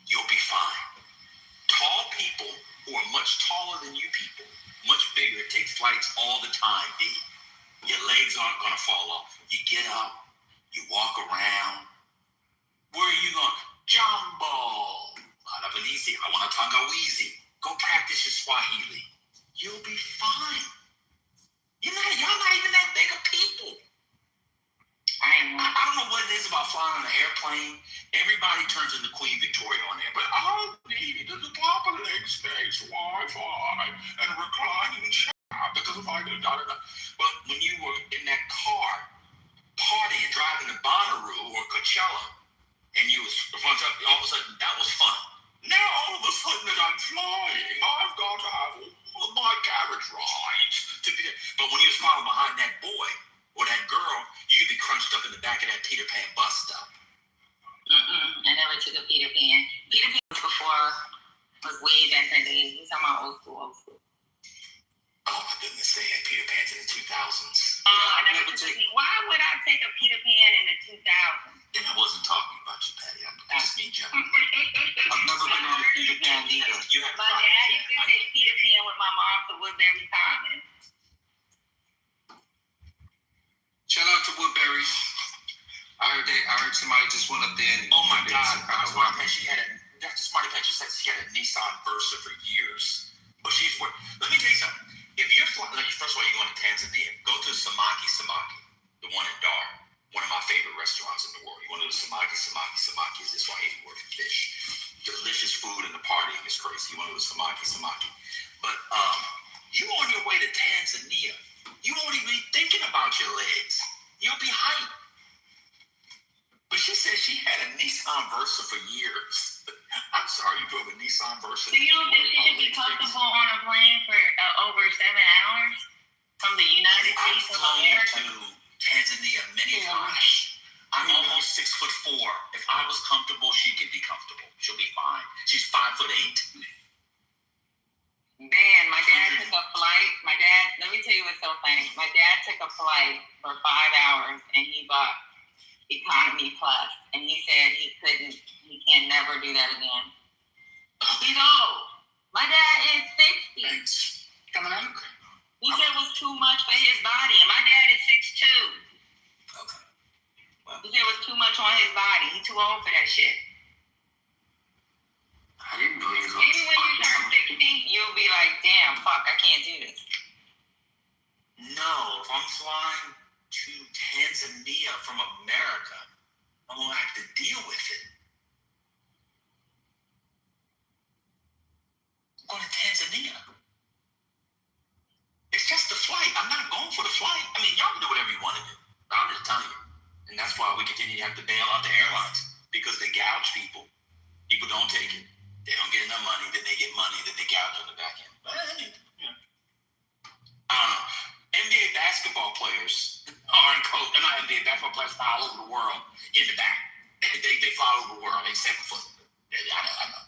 you'll be fine. Tall people who are much taller than you people, much bigger, take flights all the time, B. Your legs aren't going to fall off. You get up, you walk around. Where are you going? Jumbo. Hanabalisi. I want to Tangawizi. Go practice your Swahili. You'll be fine. Y'all not even that big of people. I don't know what it is about flying on an airplane. Everybody turns into Queen Victoria on there. But all I needed is a proper leg space, Wi-Fi, and a reclining chair. Because if I could have But when you were in that car, partying, driving to Bonnaroo or Coachella, and you was all of a sudden that was fun. Now all of a sudden that I'm flying, I've got to have all of my carriage rides to be there. But when you was following behind that boy or that girl, you'd be crunched up in the back of that Peter Pan bus stop. I never took a Peter Pan. Peter Pan was way back in the days. You're talking about old school. Oh my goodness, they had Peter Pans in the 2000s. Why would I take a Peter Pan in the 2000s? And I wasn't talking about you, Patty. I just mean general. I've never been on a Peter Pan either. My dad used to take Peter Pan with my mom to Woodbury Commons. Shout out to Woodbury. I heard somebody just Smarty Pants, Dr. Smarty Pants just said she had a Nissan Versa for years. But let me tell you something. If you're flying, first of all, you're going to Tanzania, go to Samaki, the one in Dar, one of my favorite restaurants in the world. You want to do Samaki is the Swahili word for fish. Delicious food and the partying is crazy. You want to do Samaki. But you on your way to Tanzania, you won't even be thinking about your legs. You'll be hyped. But she said she had a Nissan Versa for years. I'm sorry, you drove a Nissan Versa. So you don't think she should be comfortable on a plane for over 7 hours from the United States of America? I've flown to Tanzania many times. I'm almost 6'4". If I was comfortable, she could be comfortable. She'll be fine. She's 5'8". Man, my dad took a flight. Let me tell you what's so funny. My dad took a flight for 5 hours and he bought Economy Plus. And he said he can never do that again. He's old. My dad is 60. Thanks. Coming up. He said it was too much for his body. And my dad is 6'2". Okay. He said it was too much on his body. He's too old for that shit. I didn't believe it. Maybe when you turn 60, you'll be like, damn, fuck, I can't do this. No, if I'm flying to Tanzania from America, I'm going to have to deal with it. I'm going to Tanzania. It's just the flight. I'm not going for the flight. I mean, y'all can do whatever you want to do. But I'm just telling you. And that's why we continue to have to bail out the airlines. Because they gouge people. People don't take it. They don't get enough money, then they get money, then they gouge on the back end. But, I don't know. NBA basketball players are in coach. Not NBA basketball players fly all over the world in the back. They fly all over the world. They 7 foot. I know.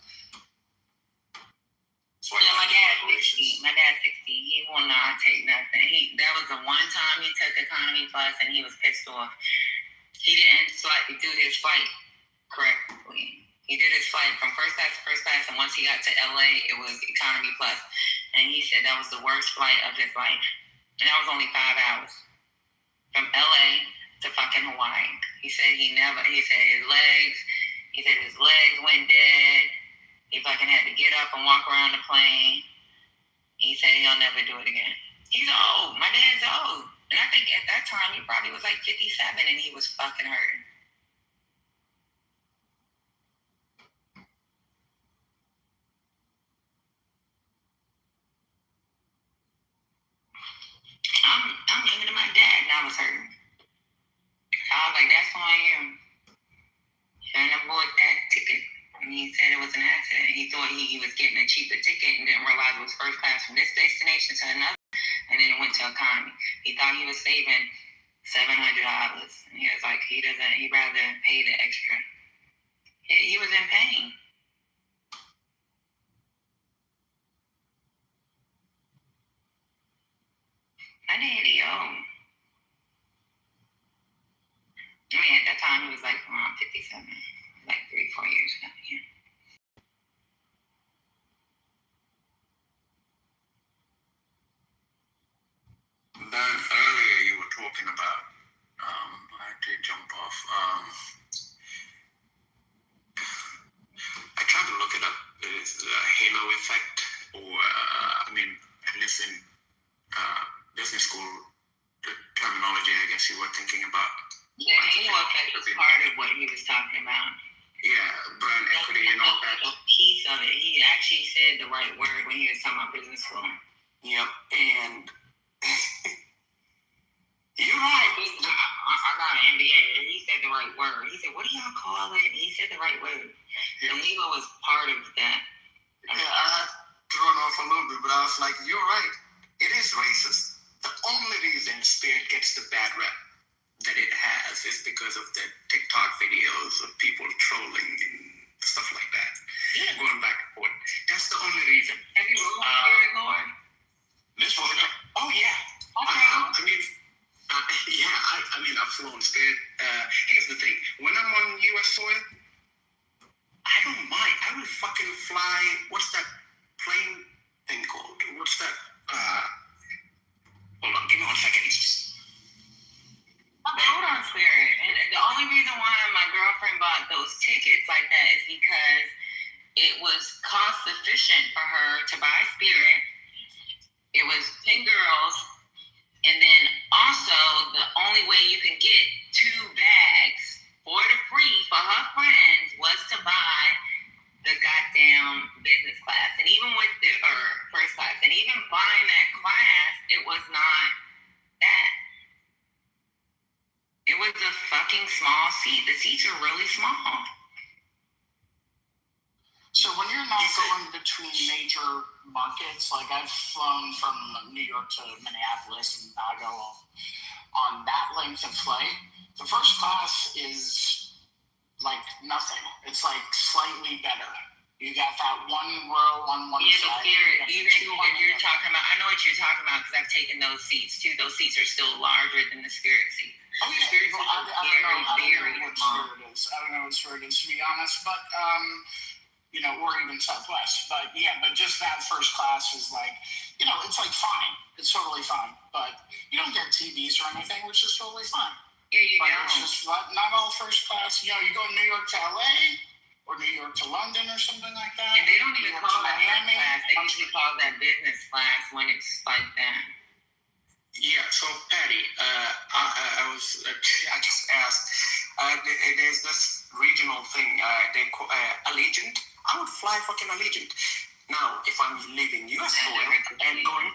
Yeah, my dad's 60. My dad's 60. He will not take nothing. That was the one time he took Economy Plus and he was pissed off. He didn't do his flight correctly. He did his flight from first class, and once he got to LA, it was Economy Plus. And he said that was the worst flight of his life. And that was only 5 hours. From LA to fucking Hawaii. He said his legs went dead. He fucking had to get up and walk around the plane. He said he'll never do it again. He's old. My dad's old. And I think at that time, he probably was like 57 and he was fucking hurting. I'm looking at my dad and I was hurting. I was like, that's on you. Shouldn't have bought that ticket. And he said it was an accident. He thought he was getting a cheaper ticket and didn't realize it was first class from this destination to another. And then it went to economy. He thought he was saving $700. And he was like, he'd rather pay the extra. He was in pain. My daddy old. I mean, at that time, he was like around 57. Like 3-4 years ago. Yeah. Then earlier you were talking about, I did jump off. I tried to look it up. It's a halo effect, or at least in business school, the terminology I guess you were thinking about. The halo effect was part of what he was talking about. Yeah, brand equity and all that. A piece of it. He actually said the right word when he was talking about business school. Yep, and you're right. I got an MBA. He said the right word. He said, "What do y'all call it?" He said the right word. And Lilo was part of that. Yeah, I got thrown off a little bit, but I was like, "You're right. It is racist. The only reason Spirit gets the bad rep that it has is because of the TikTok videos of people trolling and stuff like that, going back and forth. That's the only reason." Have you moved Spirit, Lord? Miss Wilson? Oh yeah. Okay. I've flown Spirit. Here's the thing: when I'm on U.S. soil, I don't mind. I will fucking fly. What's that plane thing called? What's that? Hold on, give me 1 second. Hold on, Spirit. And the only reason why my girlfriend bought those tickets like it was cost efficient for her to buy Spirit. It was 10 girls. And then also, the only way you can get 2 bags for the free for her friends was to buy the goddamn business class. And even with the first class, and even buying that class, it was not that. It was a fucking small seat. The seats are really small. So when you're not going between major markets, like I've flown from New York to Minneapolis and I go on that length of flight, the first class is like nothing. It's like slightly better. You got that one row on one side. Yeah, even if you're talking about, I know what you're talking about because I've taken those seats too. Those seats are still larger than the Spirit seat. Oh yeah, Spirit well, I don't know what small. Spirit is. I don't know what Spirit is, to be honest, but you know, or even Southwest. But yeah, but just that first class is like, you know, it's like fine. It's totally fine. But you don't get TVs or anything, which is totally fine. Yeah, you but don't. It's just not all first class. You know, you go New York to LA or New York to London or something like that. And they don't even call that Miami. class. They usually call that business class when it's like that. Yeah, so Patty, I just asked, there's this regional thing, they call Allegiant. I would fly fucking Allegiant. Now, if I'm leaving US soil and going,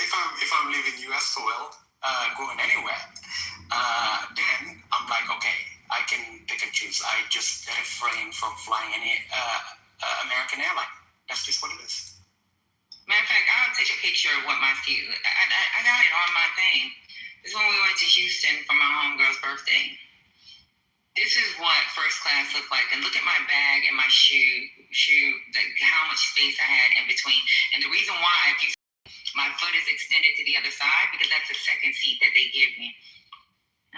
if I'm leaving US soil, going anywhere, then I'm like, okay, I can pick and choose. I just refrain from flying any American airline. That's just what it is. Matter of fact, I'll take a picture of what my seat. I got it on my thing. This is when we went to Houston for my homegirl's birthday. This is what first class looked like. And look at my bag and my shoe, like how much space I had in between. And the reason why, if you my foot is extended to the other side, because that's the second seat that they give me.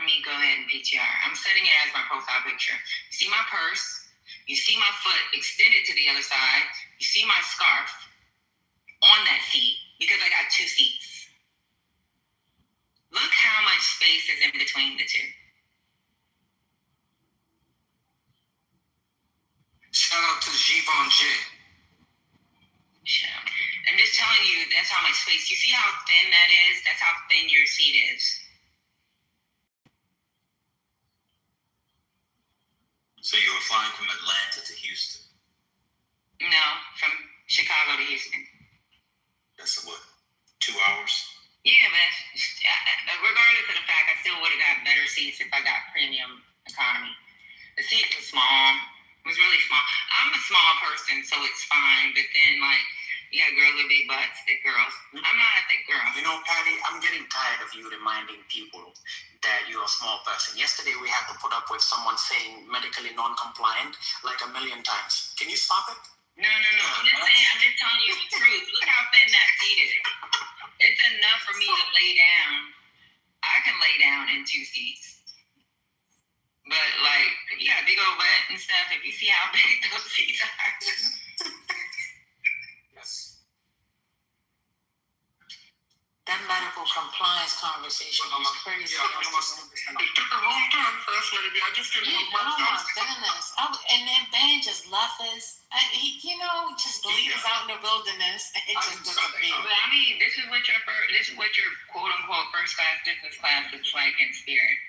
Let me go ahead and PTR. I'm setting it as my profile picture. You see my purse. You see my foot extended to the other side. You see my scarf on that seat because I got 2 seats. Look how much space is in between the two. Shout out to Givenchy. I'm just telling you, that's how much space. You see how thin that is? That's how thin your seat is. So you were flying from Atlanta to Houston? No, from Chicago to Houston. That's what, 2 hours? Yeah, but regardless of the fact, I still would have got better seats if I got premium economy. The seat was small. It was really small. I'm a small person, so it's fine. But then, like, you got girls with big butts, thick girls. I'm not a thick girl. You know, Patty, I'm getting tired of you reminding people that you're a small person. Yesterday, we had to put up with someone saying medically non-compliant like a million times. Can you stop it? No. I'm just telling you the truth. Look how thin that seat is. It's enough for me to lay down. I can lay down in 2 seats. But, like, if you got a big old butt and stuff, if you see how big those seats are. Yes. That medical compliance conversation was crazy. It took a long time for us, lady. I just didn't know Oh my myself. goodness. And then Ben just left us. He, just leave us out in the wilderness and just disappeared. But I mean, this is what your quote unquote first class business class looks like in Spirit.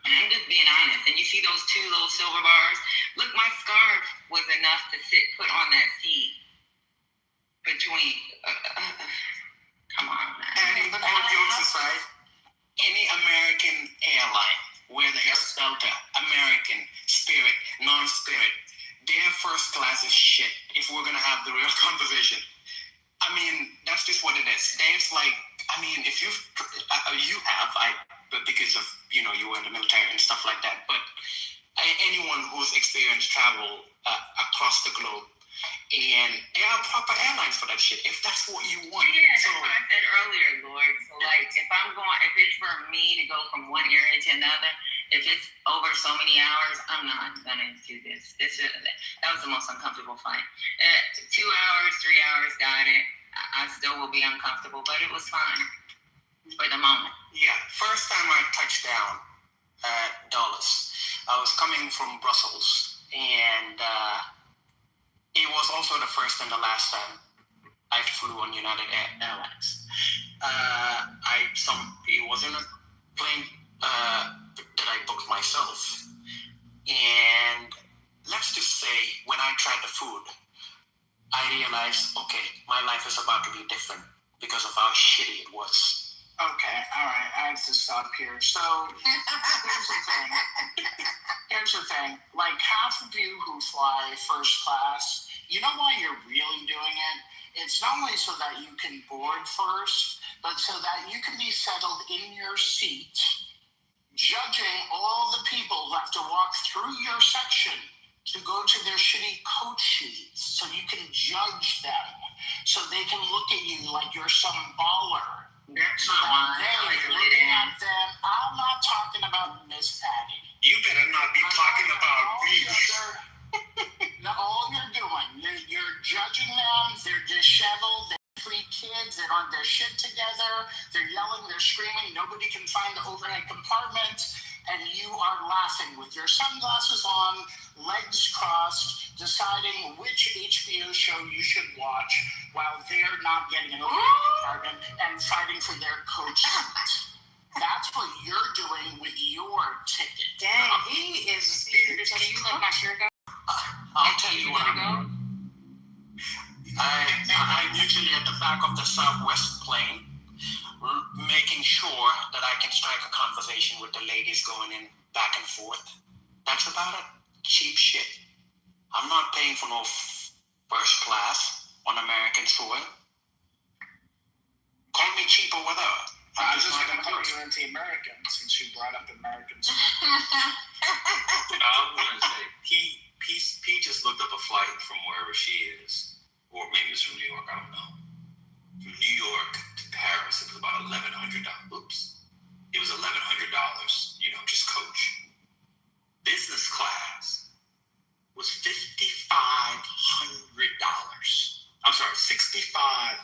And I'm just being honest. And you see those 2 little silver bars? Look, my scarf was enough to put on that seat between. Come on, man. And all jokes aside, any American airline, whether it's Delta, American, Spirit, non-Spirit, their first class is shit, if we're going to have the real conversation. I mean, that's just what it is. There's like, I mean, if you have, because of, you were in the military and stuff like that, but anyone who's experienced travel across the globe, and there are proper airlines for that shit, if that's what you want. Yeah, that's what I said earlier, Lord. So, like, if it's for me to go from one area to another, if it's over so many hours, I'm not gonna do this. That was the most uncomfortable flight. 2 hours, 3 hours, got it. I still will be uncomfortable, but it was fine for the moment. Yeah, first time I touched down at Dallas, I was coming from Brussels and it was also the first and the last time I flew on United Airlines. It wasn't a plane that I booked myself, and let's just say when I tried the food, I realized, okay, my life is about to be different because of how shitty it was. Okay, all right, I have to stop here. So, here's the thing. Like, half of you who fly first class, you know why you're really doing it? It's not only so that you can board first, but so that you can be settled in your seat, judging all the people who have to walk through your section to go to their shitty coach sheets, so you can judge them, so they can look at you like you're some baller. That's So not why I like they're to looking live in. at them. I'm not talking about Miss Patty. You better not be talking about me. All you're doing, you're judging them. They're disheveled. They're 3 kids. They don't have their shit together. They're yelling. They're screaming. Nobody can find the overhead compartment. And you are laughing with your sunglasses on, legs crossed, deciding which HBO show you should watch while they're not getting an overhead compartment and fighting for their coach seat. That's what you're doing with your ticket. Dang, he is. Can you let my shirt go? I'll tell you what I'm doing. I'm usually at the back of the Southwest plane, making sure that I can strike a conversation with the ladies going in back and forth. That's about it. Cheap shit. I'm not paying for no first class on American soil. Call me cheap or whatever. I'm just not gonna gonna put do you it. anti-American since you brought up Americans. I'm gonna say P just looked up a flight from wherever she is, or maybe it's from New York. I don't know. From New York to Paris, it was about $1,100. Oops, it was $1,100. You know, just coach. Business class was $5,500. I'm sorry, $6,500.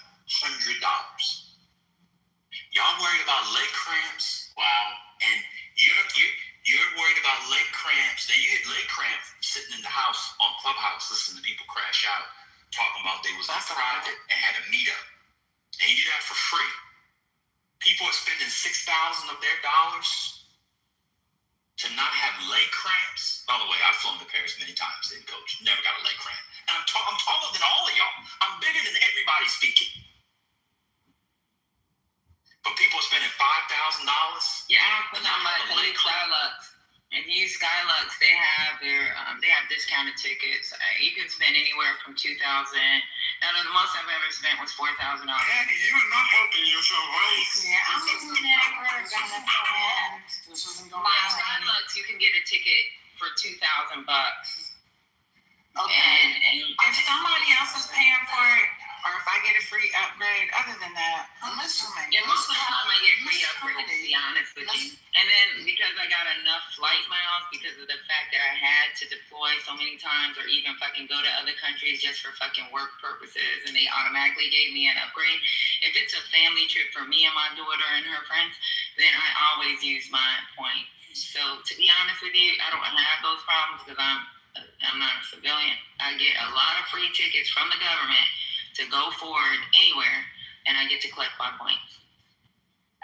Y'all worried about leg cramps? Wow. And you're worried about leg cramps. Then you get leg cramps sitting in the house on Clubhouse listening to people crash out, talking about they was on private and had a meetup. And you do that for free. People are spending $6,000 of their dollars to not have leg cramps. By the way, I've flown to Paris many times in coach. Never got a leg cramp. And I'm taller than all of y'all. I'm bigger than everybody speaking. But people are spending $5,000. Yeah, I don't put that much. I use Skylux. If you use Skylux, they have discounted tickets. You can spend anywhere from $2,000. Now, the most I've ever spent was $4,000. Daddy, you are not helping yourself, right? Yeah, I'm never gonna spend. This isn't going My on. Skylux, you can get a ticket for $2,000. Okay. And If somebody else is paying for it, or if I get a free upgrade, other than that, I'm assuming. yeah, most of the time I get free upgrades, to be honest with you. And then because I got enough flight miles, because of the fact that I had to deploy so many times or even fucking go to other countries just for fucking work purposes, and they automatically gave me an upgrade. If it's a family trip for me and my daughter and her friends, then I always use my points. So to be honest with you, I don't have those problems because I'm not a civilian. I get a lot of free tickets from the government to go forward anywhere, and I get to collect my points.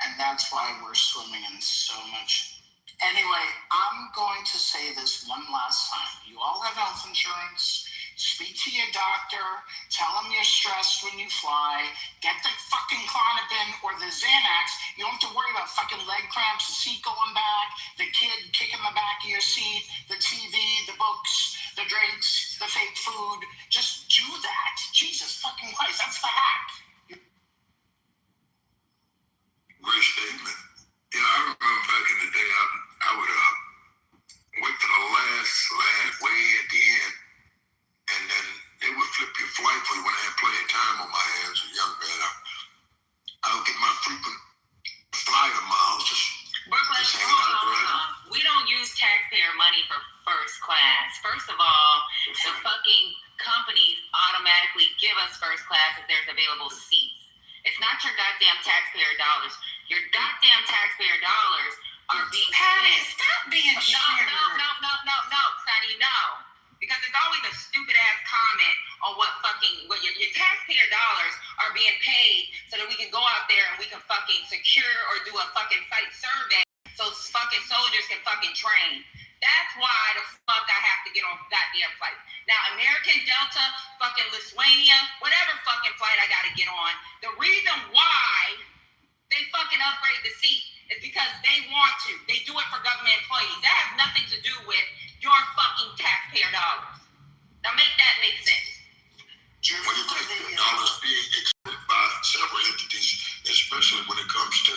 And that's why we're swimming in so much. Anyway, I'm going to say this one last time. You all have health insurance. Speak to your doctor. Tell them you're stressed when you fly. Get the fucking Klonopin or the Xanax. You don't have to worry about fucking leg cramps, the seat going back, the kid kicking the back of your seat, the TV, the books, the drinks, the fake food. Just do that. Jesus fucking Christ, that's the hack. Great statement. Yeah, I remember back in the day, I would wait for the last way at the end, and then they would flip your flight for you when I had plenty of time on my hands as a young man. I would get my frequent flyer miles just hanging out there. We don't use taxpayer money for first class. First of all, the fucking companies automatically give us first class if there's available seats. It's not your goddamn taxpayer dollars. Your goddamn taxpayer dollars are being Patty, spent. stop being No, sure. Sonny, no. Because it's always a stupid ass comment on what your taxpayer dollars are being paid so that we can go out there and we can fucking secure or do a fucking site survey so fucking soldiers can fucking train. That's why the fuck I have to get on goddamn flight. Now, American, Delta, fucking Lithuania, whatever fucking flight I gotta get on, the reason why they fucking upgrade the seat is because they want to. They do it for government employees. That has nothing to do with your fucking taxpayer dollars. Now make that make sense. When you take dollars being expended by several entities, especially when it comes to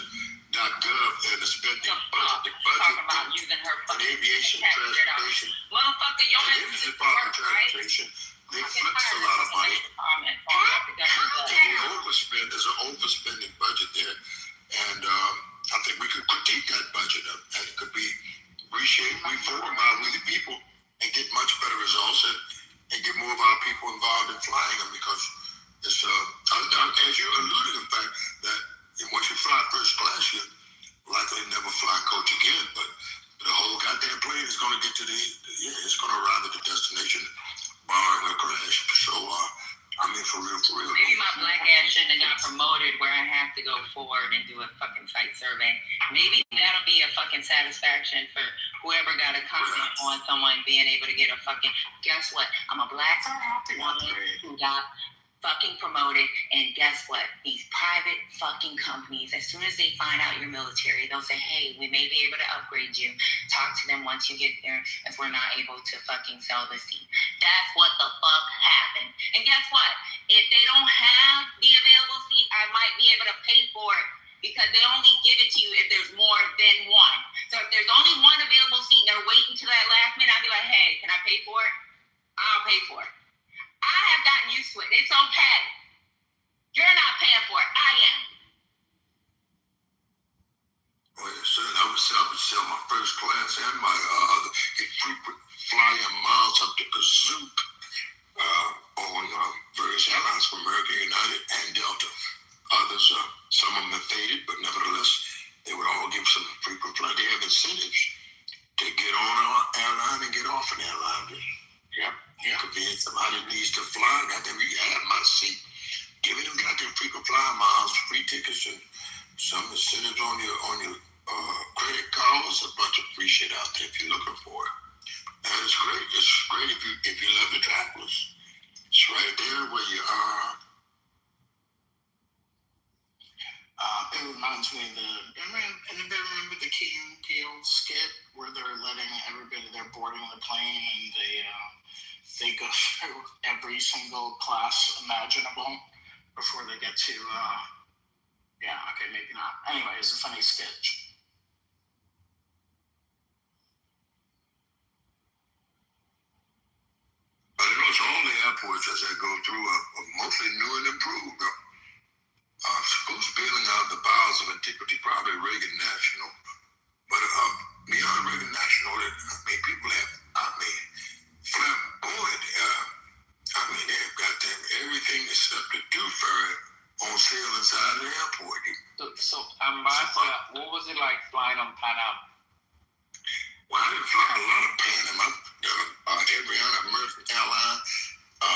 .gov and the spending budget, Talking about using her and fucking aviation, transportation, motherfucker, your and ass the is Department of right? Transportation, they flipped a lot of money. The overspend is an overspending budget there, and I think we could critique that budget and it could be reshaped, reformed by we the people, and get much better results and get more of our people involved in flying them, because it's as you alluded, in fact, that once you fly first class, you likely never fly coach again, but the whole goddamn plane is going to get to it's going to arrive at the destination, barring a crash. So, I mean, for real. Maybe my black ass shouldn't have got promoted where I have to go forward and do a fucking site survey. Maybe that'll be a fucking satisfaction for whoever got a comment on someone being able to get a fucking, guess what? I'm a black woman who got fucking promoted, and guess what? These private fucking companies, as soon as they find out you're military, they'll say, hey, we may be able to upgrade you. Talk to them once you get there if we're not able to fucking sell the seat. That's what the fuck happened. And guess what? If they don't have the available seat, I might be able to pay for it, because they only give it to you if there's more than one. So if there's only one available seat and they're waiting to that last minute, I'll be like, hey, can I pay for it? I'll pay for it. I have gotten used to it. It's okay. You're not paying for it. I am. Well, I would sell my first class and my other frequent flying miles up to Kazook on various airlines from American, United, and Delta. Others, some of them are faded, but nevertheless, they would all give some frequent flight. They have incentives to get on an airline and get off an airline. Yeah. Convince somebody needs to fly. Goddamn, you have my seat. Give them goddamn frequent flyer miles, free tickets, and some incentives on your credit cards. A bunch of free shit out there if you're looking for it. And it's great. It's great if you love the travelers. It's right there where you are. It reminds me of anybody remember the Key and Peele skit where they're letting everybody, they're boarding the plane and they go through every single class imaginable before they get to, maybe not. Anyway, it's a funny sketch. But I notice all the airports as I go through are mostly new and improved. Supposed building out the bowels of antiquity, probably Reagan National. But beyond Reagan National, people have, flamboyant. They have goddamn everything except the Dufur on sale inside the airport. So Ambassador, what was it like flying on Pan Am? Well, I didn't fly a lot of Pan Am. I've done every other American airline,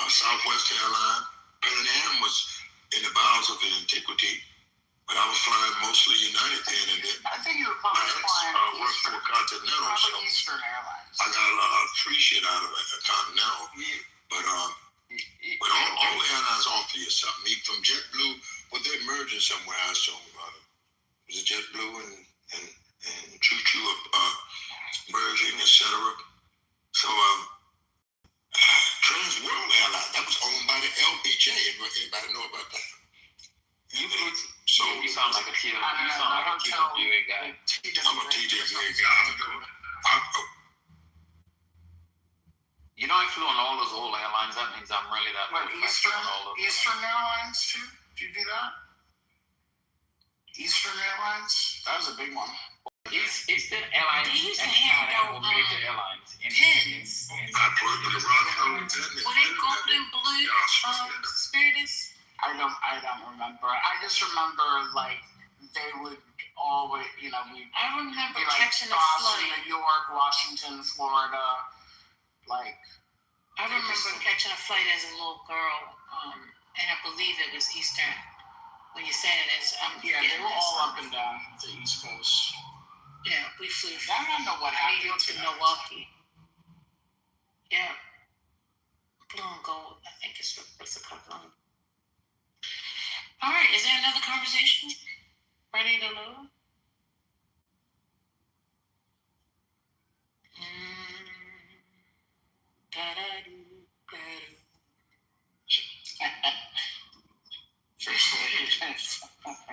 Southwest Airline. Pan Am was in the bowels of antiquity, but I was flying mostly United then, and then I think you were probably flying worked for Continental, so Eastern Airlines. I got a lot of free shit out of it, Continental. Yeah. But all airlines offer you something. Even from JetBlue, well, they're merging somewhere, I assume. Was it JetBlue and Choo-Choo merging, etc. So Trans World Airline, that was owned by the LBJ. Anybody know about that? You sound like a TWA guy. I'm a TWA guy. You know, I flew on all those old airlines. That means I'm really that. What, Eastern Airlines too? Did you do that? Eastern Airlines? That was a big one. Eastern Airlines. They used to hand out major airlines. pins. I worked with the Rock Were they golden blue Spiritus? I don't remember. I just remember like they would always, I remember be like catching a Boston, flight. New York, Washington, Florida, like I remember catching a flight as a little girl, and I believe it was Eastern. When you said it, yeah, they were all up and down the East Coast. Yeah, we flew I from don't know what New happened York to to that. Milwaukee. Yeah, blue and gold. I think it's a couple of them. All right, is there another conversation ready to load?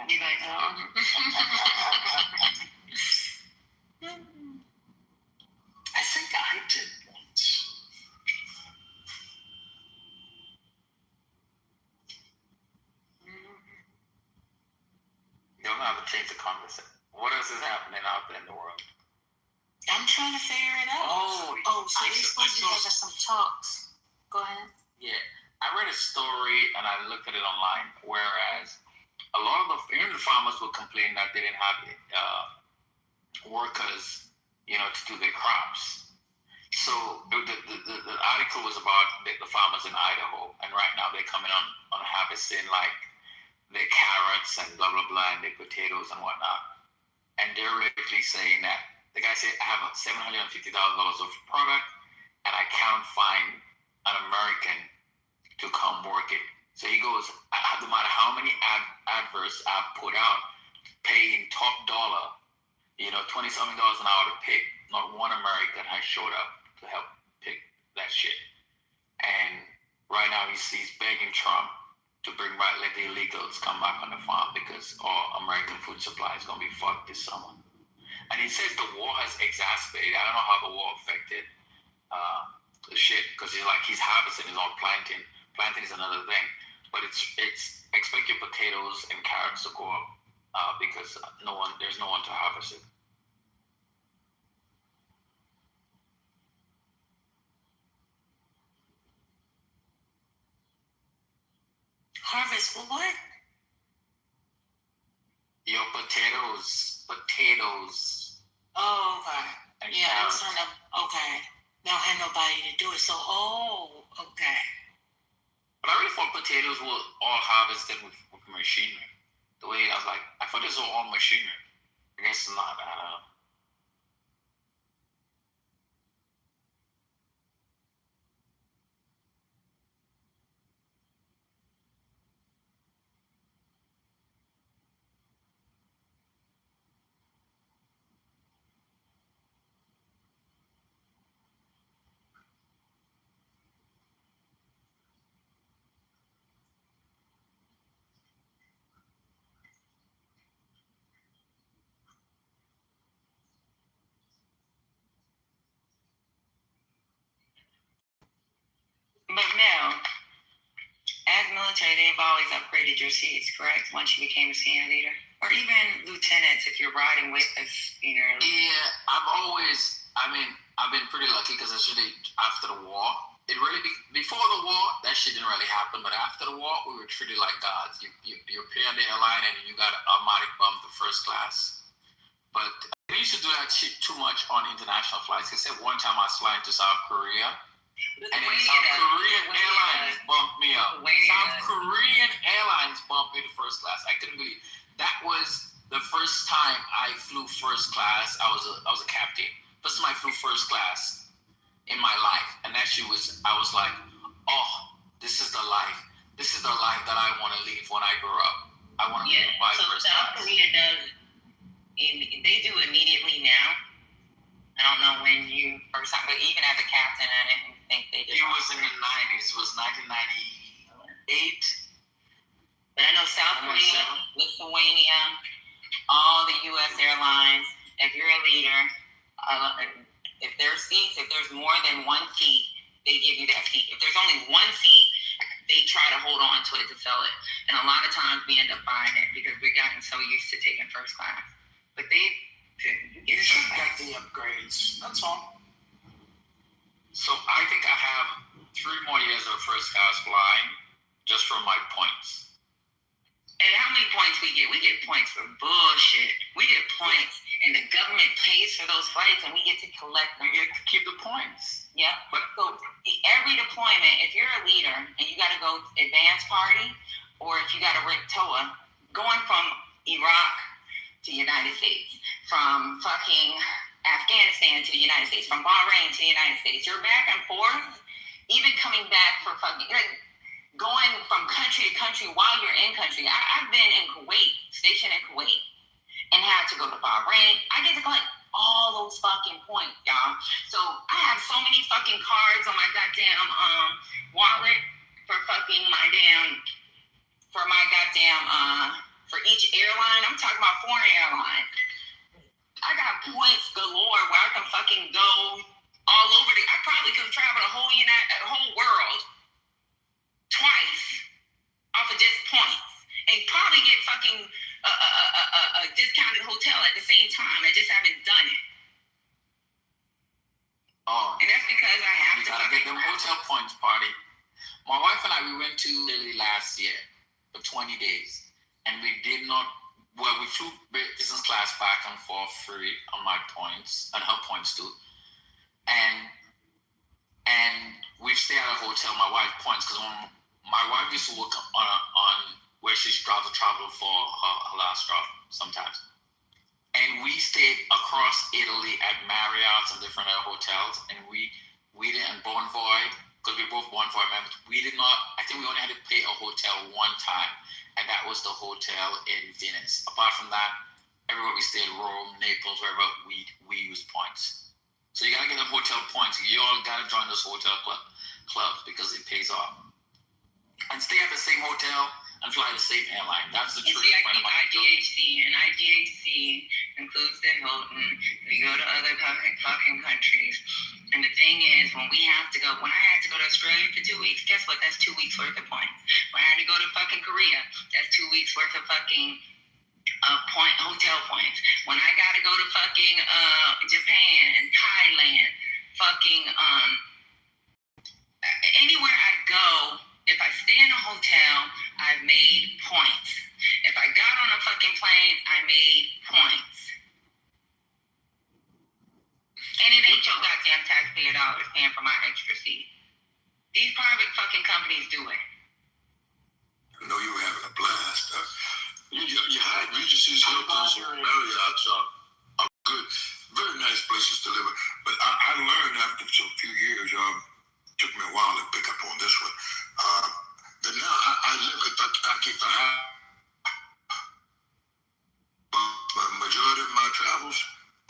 You like that one? I think I did once. You don't have to change the conversation. What else is happening out there in the world? I'm trying to figure it out. So you're supposed to be having some talks. Go ahead. Yeah, I read a story and I looked at it online. Whereas a lot of the farmers would complain that they didn't have workers, to do their crops. So the article was about the farmers in Idaho, and right now they're coming on harvesting like their carrots and blah blah blah and their potatoes and whatnot. And they're literally saying that the guy said, I have $750,000 of product, and I can't find an American to come work it. So he goes, no matter how many adverts I've put out, paying top dollar, $20-something an hour to pick, not one American has showed up to help pick that shit. And right now he's begging Trump to bring back, let the illegals come back on the farm because all American food supply is going to be fucked this summer. And he says the war has exacerbated. I don't know how the war affected the shit, because he's harvesting, he's not planting. Planting is another thing. But it's expect your potatoes and carrots to go up because there's no one to harvest it. Harvest what? Your potatoes. Oh, okay. Yeah, I was trying to. Okay. Don't have nobody to do it. So, okay. But I really thought potatoes were all harvested with machinery. The way I was like, I thought this was all machinery. I guess not. I don't know. But Mel, as military, they've always upgraded your seats, correct? Once you became a senior leader, or even lieutenants, if you're riding with a senior leader. Yeah, I've been pretty lucky because actually after the war, it really before the war that shit didn't really happen, but after the war we were treated like gods. You appear on the airline and you got an automatic bump to first class. But they used to do that shit too much on international flights. I said one time I was flying to South Korea. And then South Korean Airlines bumped me up. South Korean Airlines bumped me to first class. I couldn't believe that was the first time I flew first class. I was a captain. First time I flew first class in my life, and that shit was. I was like, oh, this is the life. This is the life that I want to live when I grow up. I want to fly first class. South Korea does. They do immediately now. I don't know when you first time, but even as a captain, I didn't think they did. It was in the 90s. It was 1998. But I know South Korea, Lithuania, all the U.S. airlines, if you're a leader, if there's seats, if there's more than one seat, they give you that seat. If there's only one seat, they try to hold on to it to sell it. And a lot of times we end up buying it because we've gotten so used to taking first class. But you should get the upgrades. That's all. So I think I have 3 more years of first class flying just from my points. And how many points we get? We get points for bullshit. We get points, and the government pays for those flights, and we get to collect them. We get to keep the points. Yeah. So every deployment, if you're a leader and you got to go advance party, or if you got to rip TOA, going from Iraq to the United States, from fucking Afghanistan to the United States, from Bahrain to the United States, you're back and forth. Even coming back for fucking, like, going from country to country while you're in country. I've been in Kuwait, stationed in Kuwait, and had to go to Bahrain. I get to collect all those fucking points, y'all. So I have so many fucking cards on my goddamn wallet for fucking my damn, for each airline. I'm talking about foreign airlines. I got points galore where I can fucking go all over I probably could travel the whole world twice off of just points, and probably get fucking a discounted hotel at the same time. I just haven't done it. Oh, and that's because I have you to gotta get them hotel points, party. My wife and I, we went to Italy last year for 20 days, and we did not. Well, we flew business class back and forth free on my points and her points too, and we stayed at a hotel. My wife points because my wife used to work on where she's traveled for her last job sometimes, and we stayed across Italy at Marriott's and different hotels, and we didn't Bonvoy because we're both Bonvoy members. We did not. I think we only had to pay a hotel one time, and that was the hotel in Venice. Apart from that, everywhere we stayed, Rome, Naples, wherever, we used points. So you gotta get them hotel points. You all gotta join those hotel clubs because it pays off. And stay at the same hotel and fly the same airline. That's the truth. See, I keep IGHC, and IGHC includes the Hilton. We go to other fucking countries. And the thing is, when I had to go to Australia for 2 weeks, guess what? That's 2 weeks worth of points. When I had to go to fucking Korea, that's 2 weeks worth of fucking hotel points. When I got to go to fucking Japan, Thailand, fucking anywhere I go, if I stay in a hotel, I've made points. If I got on a fucking plane, I made points. And it ain't your goddamn taxpayer dollars paying for my extra seat. These private fucking companies do it. I know you were having a blast. You had Regency's, Hilton's, Marriott's are good, very nice places to live. But I learned after a few years, took me a while to pick up on this one, that now I live in Kentucky for half. But majority of my travels,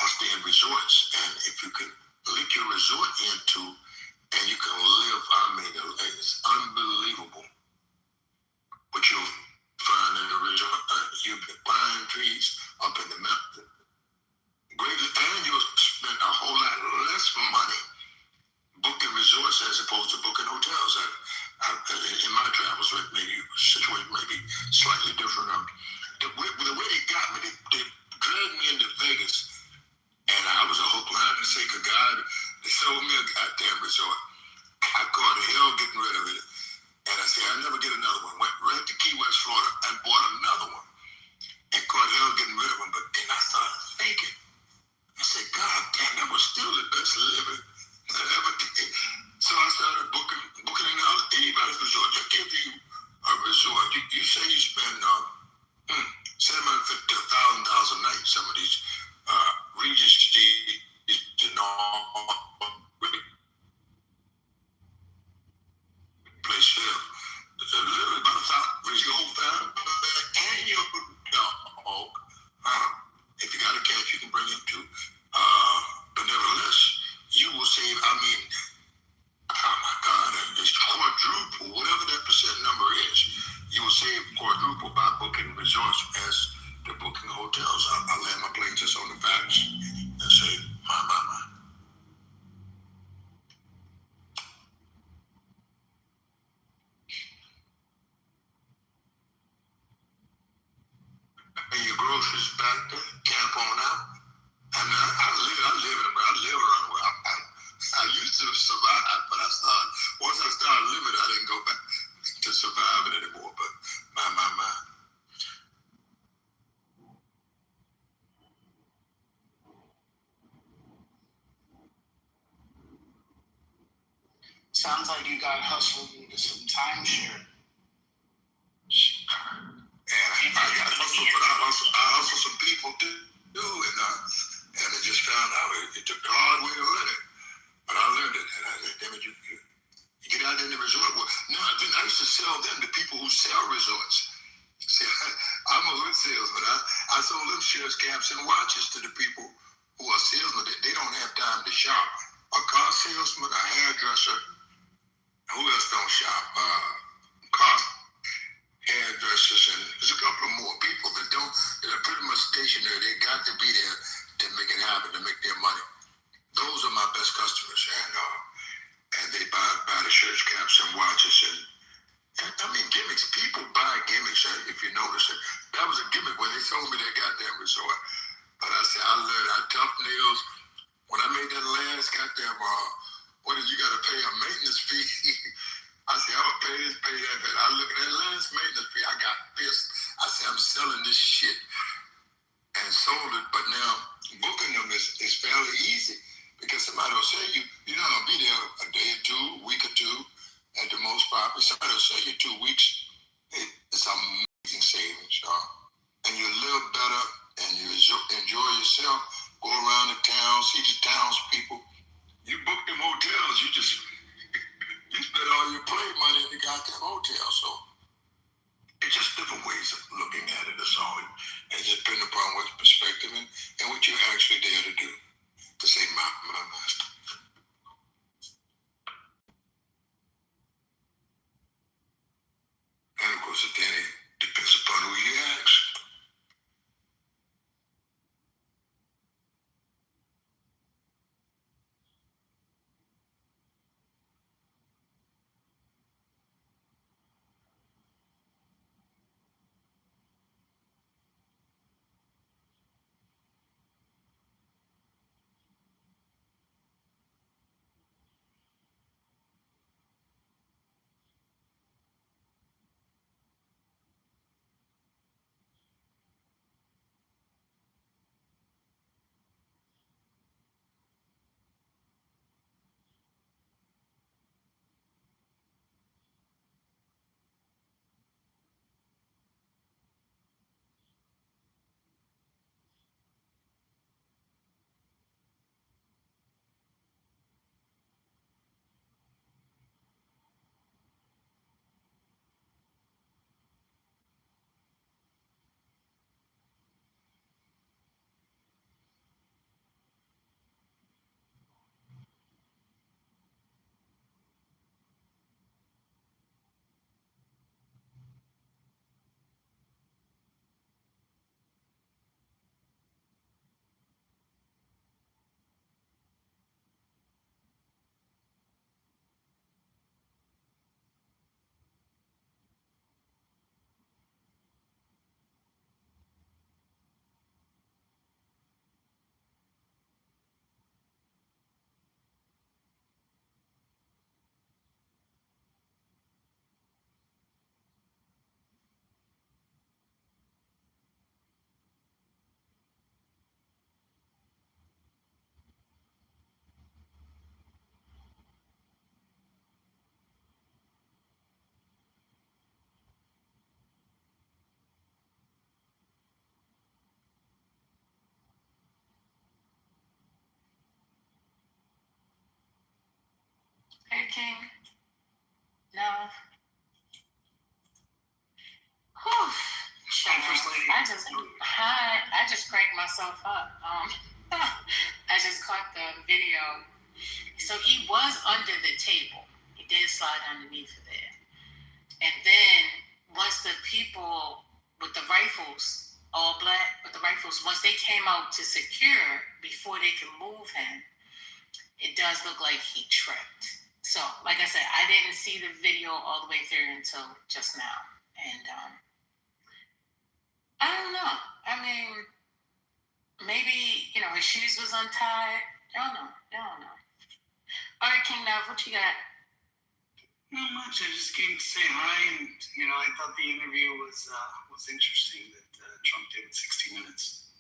I stay in resorts. And if you can link your resort into, and you can live, it's unbelievable what you'll find in the resort. You'll get pine trees up in the mountain. Greatly, and you'll spend a whole lot less money booking resorts as opposed to booking hotels. In my travels, maybe situated, maybe slightly different. The way they got me, they dragged me into Vegas, and I was a hook, line, and sinker guy. They sold me a goddamn resort. I caught hell getting rid of it, and I said, I'll never get another one. Went right to Key West, Florida, and bought another one, and caught hell getting rid of them. But then I started thinking, I said, God damn, that was still the best living that I ever did. So I started booking anybody's resort. They give you a resort. You say you spend $750 to $1,000 a night. Some of these Regency, place here. Literally about $1,000 your whole family and your dog. If you got a cat, you can bring him too. But nevertheless, you will save. Oh my God, it's quadruple, whatever that percent number is. You will save quadruple by booking resorts as the booking hotels. I land my plane just on the facts and say, my. And your groceries back there, camp on out. I mean, I live around where I used to survive, but once I started living, I didn't go back to surviving anymore. But my. Sounds like you got hustled into some timeshare. And I got hustled, but I hustled some people too, and I just found out it took the hard way to learn it. But I learned it, and I said, damn it, you get out in the resort. Well, no, then I used to sell them to people who sell resorts. See, I'm a hood salesman. I sold them shirts, caps, and watches to the people who are salesmen. They don't have time to shop. A car salesman, a hairdresser, who else don't shop? Car hairdressers, and there's a couple of more people that don't. They're pretty much stationary. They got to be there to make it happen, to make their money. Those are my best customers, and they buy the shirts, caps, and watches, and I mean gimmicks. People buy gimmicks. If you notice it, that was a gimmick when they told me they got that resort. But I said I learned. I tough nails. When I made that last goddamn, what did you got to pay a maintenance fee? I said, I'm going to pay that. But I look at that last maintenance fee, I got pissed. I said, I'm selling this shit and sold it. But now booking them is fairly easy because somebody will say you're not going to be there a day or two, a week or two at the most probably. Somebody will say you 2 weeks. It's amazing savings, y'all. And you live better and you enjoy yourself. Go around the town, see the townspeople. You book them hotels, you spend all your play money in the goddamn hotel. So it's just different ways of looking at it. It's all, and just depending upon what perspective and what you're actually there to do. To say my master. And of course, again, it depends upon who you ask. Hey, King. No. Whew. I just cranked myself up. I just caught the video. So he was under the table. He did slide underneath of there. And then once the people with the rifles, all black with the rifles, once they came out to secure before they could move him, it does look like he tripped. So, like I said, I didn't see the video all the way through until just now. And I don't know. I mean, maybe, his shoes was untied. I don't know. All right, King Nav, what you got? Not much. I just came to say hi, and I thought the interview was interesting that Trump did in 60 Minutes.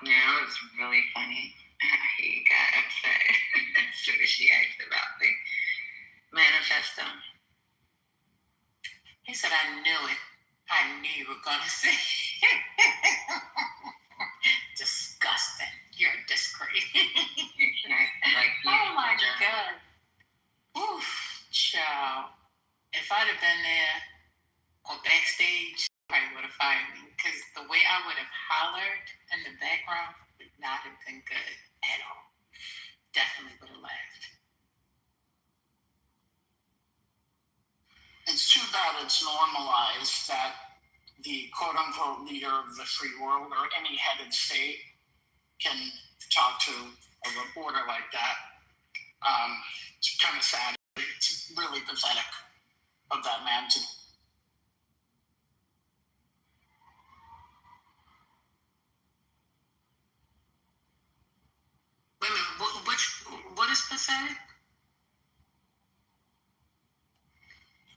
Yeah, it was really funny. He got upset as soon as she asked about the Manifesto. He said, I knew it. I knew you were going to say it. Disgusting. You're a disgrace. Oh my God. Oof, child. If I'd have been there or backstage, probably would have fired me because the way I would have hollered in the background would not have been good at all. Definitely would have laughed. It's too bad it's normalized that the quote-unquote leader of the free world or any headed state can talk to a reporter like that. It's kind of sad. It's really pathetic of that man to. Wait a minute, what is pathetic?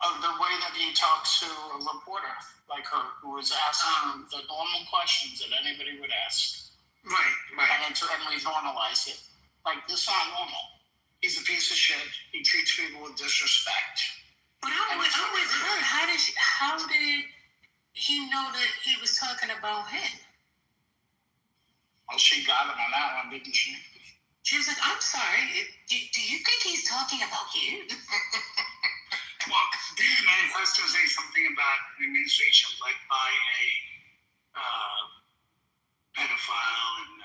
The way that he talks to a reporter like her who was asking the normal questions that anybody would ask. Right. And we've normalized it. Like, this is not normal. He's a piece of shit. He treats people with disrespect. But I'm with her. How did he know that he was talking about him? Well, she got him on that one, didn't she? She was like, I'm sorry. Do you think he's talking about you? Well, didn't the manifesto say something about an administration led by a pedophile and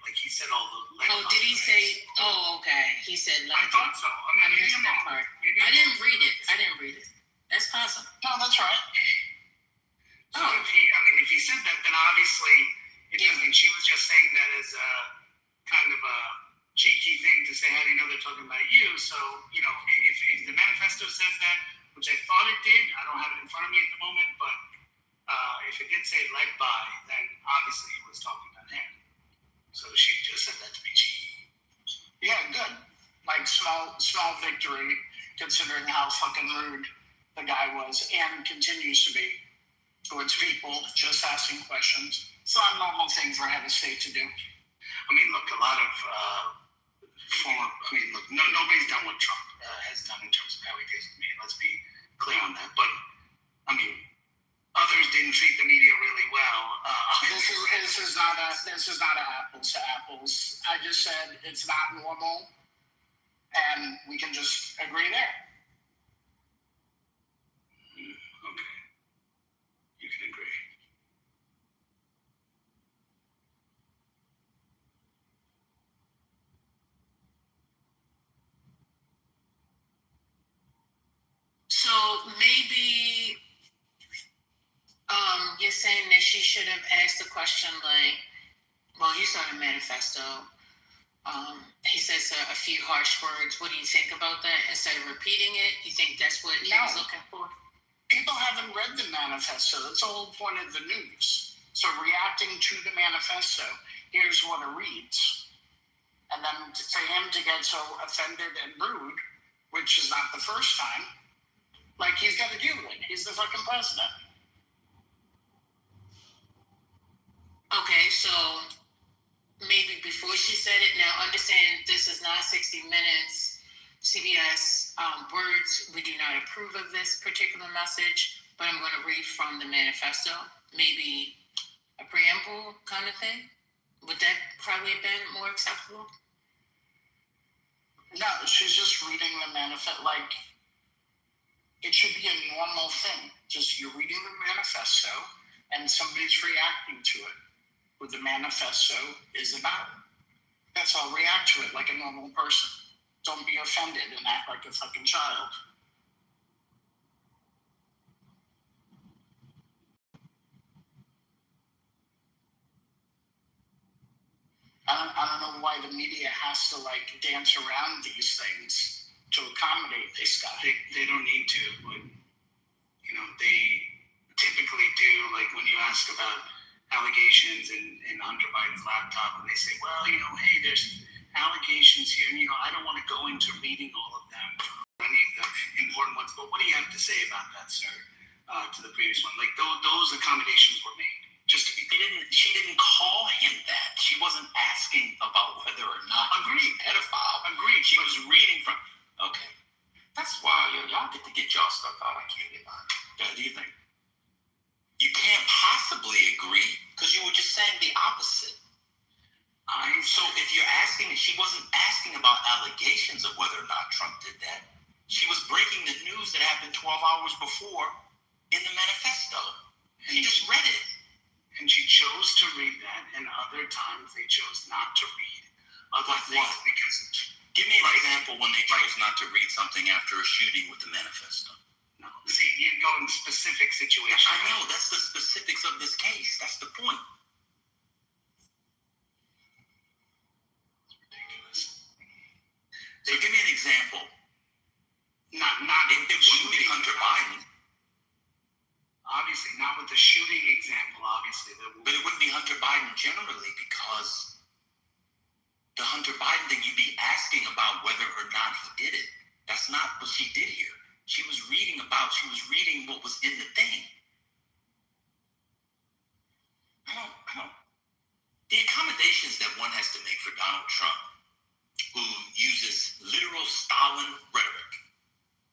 like he said all the. Oh, did he say? Oh, okay. He said. I thought so. I mean, maybe I'm wrong. I didn't read it. That's possible. No, that's right. So Oh. if he said that, then obviously it doesn't. She was just saying that as a kind of a cheeky thing to say, how do you know they're talking about you? So, if the manifesto says that, which I thought it did, I don't have it in front of me at the moment, but if it did say led by, then obviously it was talking about him. So she just said that to be cheeky. Yeah, good. Like small victory, considering how fucking rude the guy was and continues to be towards people just asking questions. It's not a normal thing for a head of state to do. I mean, look, a lot of nobody's done what Trump has done in terms of how he deals with me. Let's be clear on that. But I mean, others didn't treat the media really well. This is not apples to apples. I just said it's not normal, and we can just agree there. Okay, you can agree. So maybe you're saying that she should have asked the question like, well, you saw the manifesto. He says a few harsh words. What do you think about that? Instead of repeating it, you think that's what he was looking for? People haven't read the manifesto. That's the whole point of the news. So reacting to the manifesto, here's what it reads. And then for him to get so offended and rude, which is not the first time, like he's got to do it. He's the fucking president. Okay, so maybe before she said it, now understand this is not 60 Minutes, CBS words. We do not approve of this particular message, but I'm going to read from the manifesto, maybe a preamble kind of thing. Would that probably have been more acceptable? No, she's just reading the manifesto. Like, it should be a normal thing. Just you're reading the manifesto and somebody's reacting to it. What the manifesto is about. That's all. React to it like a normal person. Don't be offended and act like a fucking child. I don't know why the media has to like dance around these things to accommodate this guy. They don't need to, but they typically do. Like when you ask about allegations in Hunter Biden's laptop, and they say, well, hey, there's allegations here, and I don't want to go into reading all of them, any of the important ones, but what do you have to say about that, sir? To the previous one, like those accommodations were made. Just to be clear. She didn't call him that. She wasn't asking about whether or not. Agreed. Pedophile. Agreed. She was reading from. Okay. That's why opposite. So if you're asking, she wasn't asking about allegations of whether or not Trump did that. She was breaking the news that happened 12 hours before in the manifesto. She just read it. And she chose to read that, and other times they chose not to read other things because. Give me an example when they chose not to read something after a shooting with the manifesto. No, see, you go in specific situations. I know, that's the specifics of this case. That's the point. It's ridiculous. So give me an example. Not It wouldn't be Hunter Biden. Obviously, not with the shooting example, obviously. But it wouldn't be Hunter Biden generally, because the Hunter Biden thing, you'd be asking about whether or not he did it. That's not what she did here. She was reading what was in the thing. The accommodations that one has to make for Donald Trump, who uses literal Stalin rhetoric,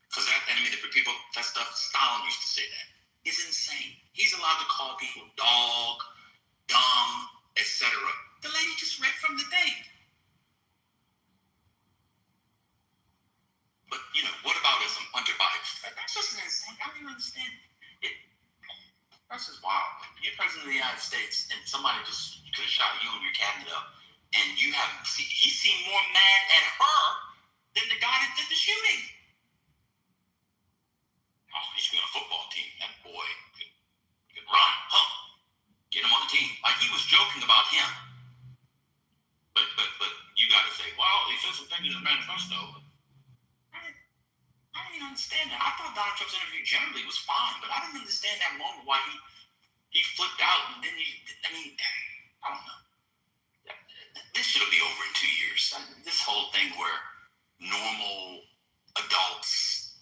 because for people, that stuff, Stalin used to say that, is insane. He's allowed to call people dog, dumb, etc. The lady just read from the thing. But, what about Hunter Biden? That's just insane. I don't even understand it. That's just wild. You're president of the United States, and somebody just could have shot you and your cabinet up, and he seemed more mad at her than the guy that did the shooting. Oh, he should be on a football team. That boy could run, huh? Get him on the team. Like, he was joking about him. But you got to say, well, he said some things in the manifesto. I didn't even understand that. I thought Donald Trump's interview generally was fine, but I didn't understand that moment why he flipped out, and then I don't know. This should be over in 2 years. This whole thing where normal adults,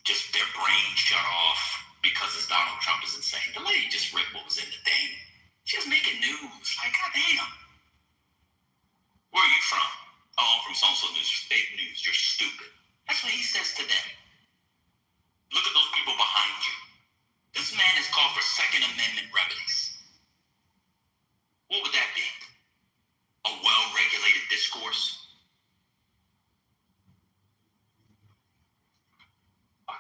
just their brain shut off because it's Donald Trump is insane. The lady just read what was in the thing. She was making news. Like, goddamn. Where are you from? Oh, I'm from so-and-so news. Fake news. You're stupid. That's what he says to them. Look at those people behind you. This man has called for Second Amendment remedies. What would that be? A well-regulated discourse? I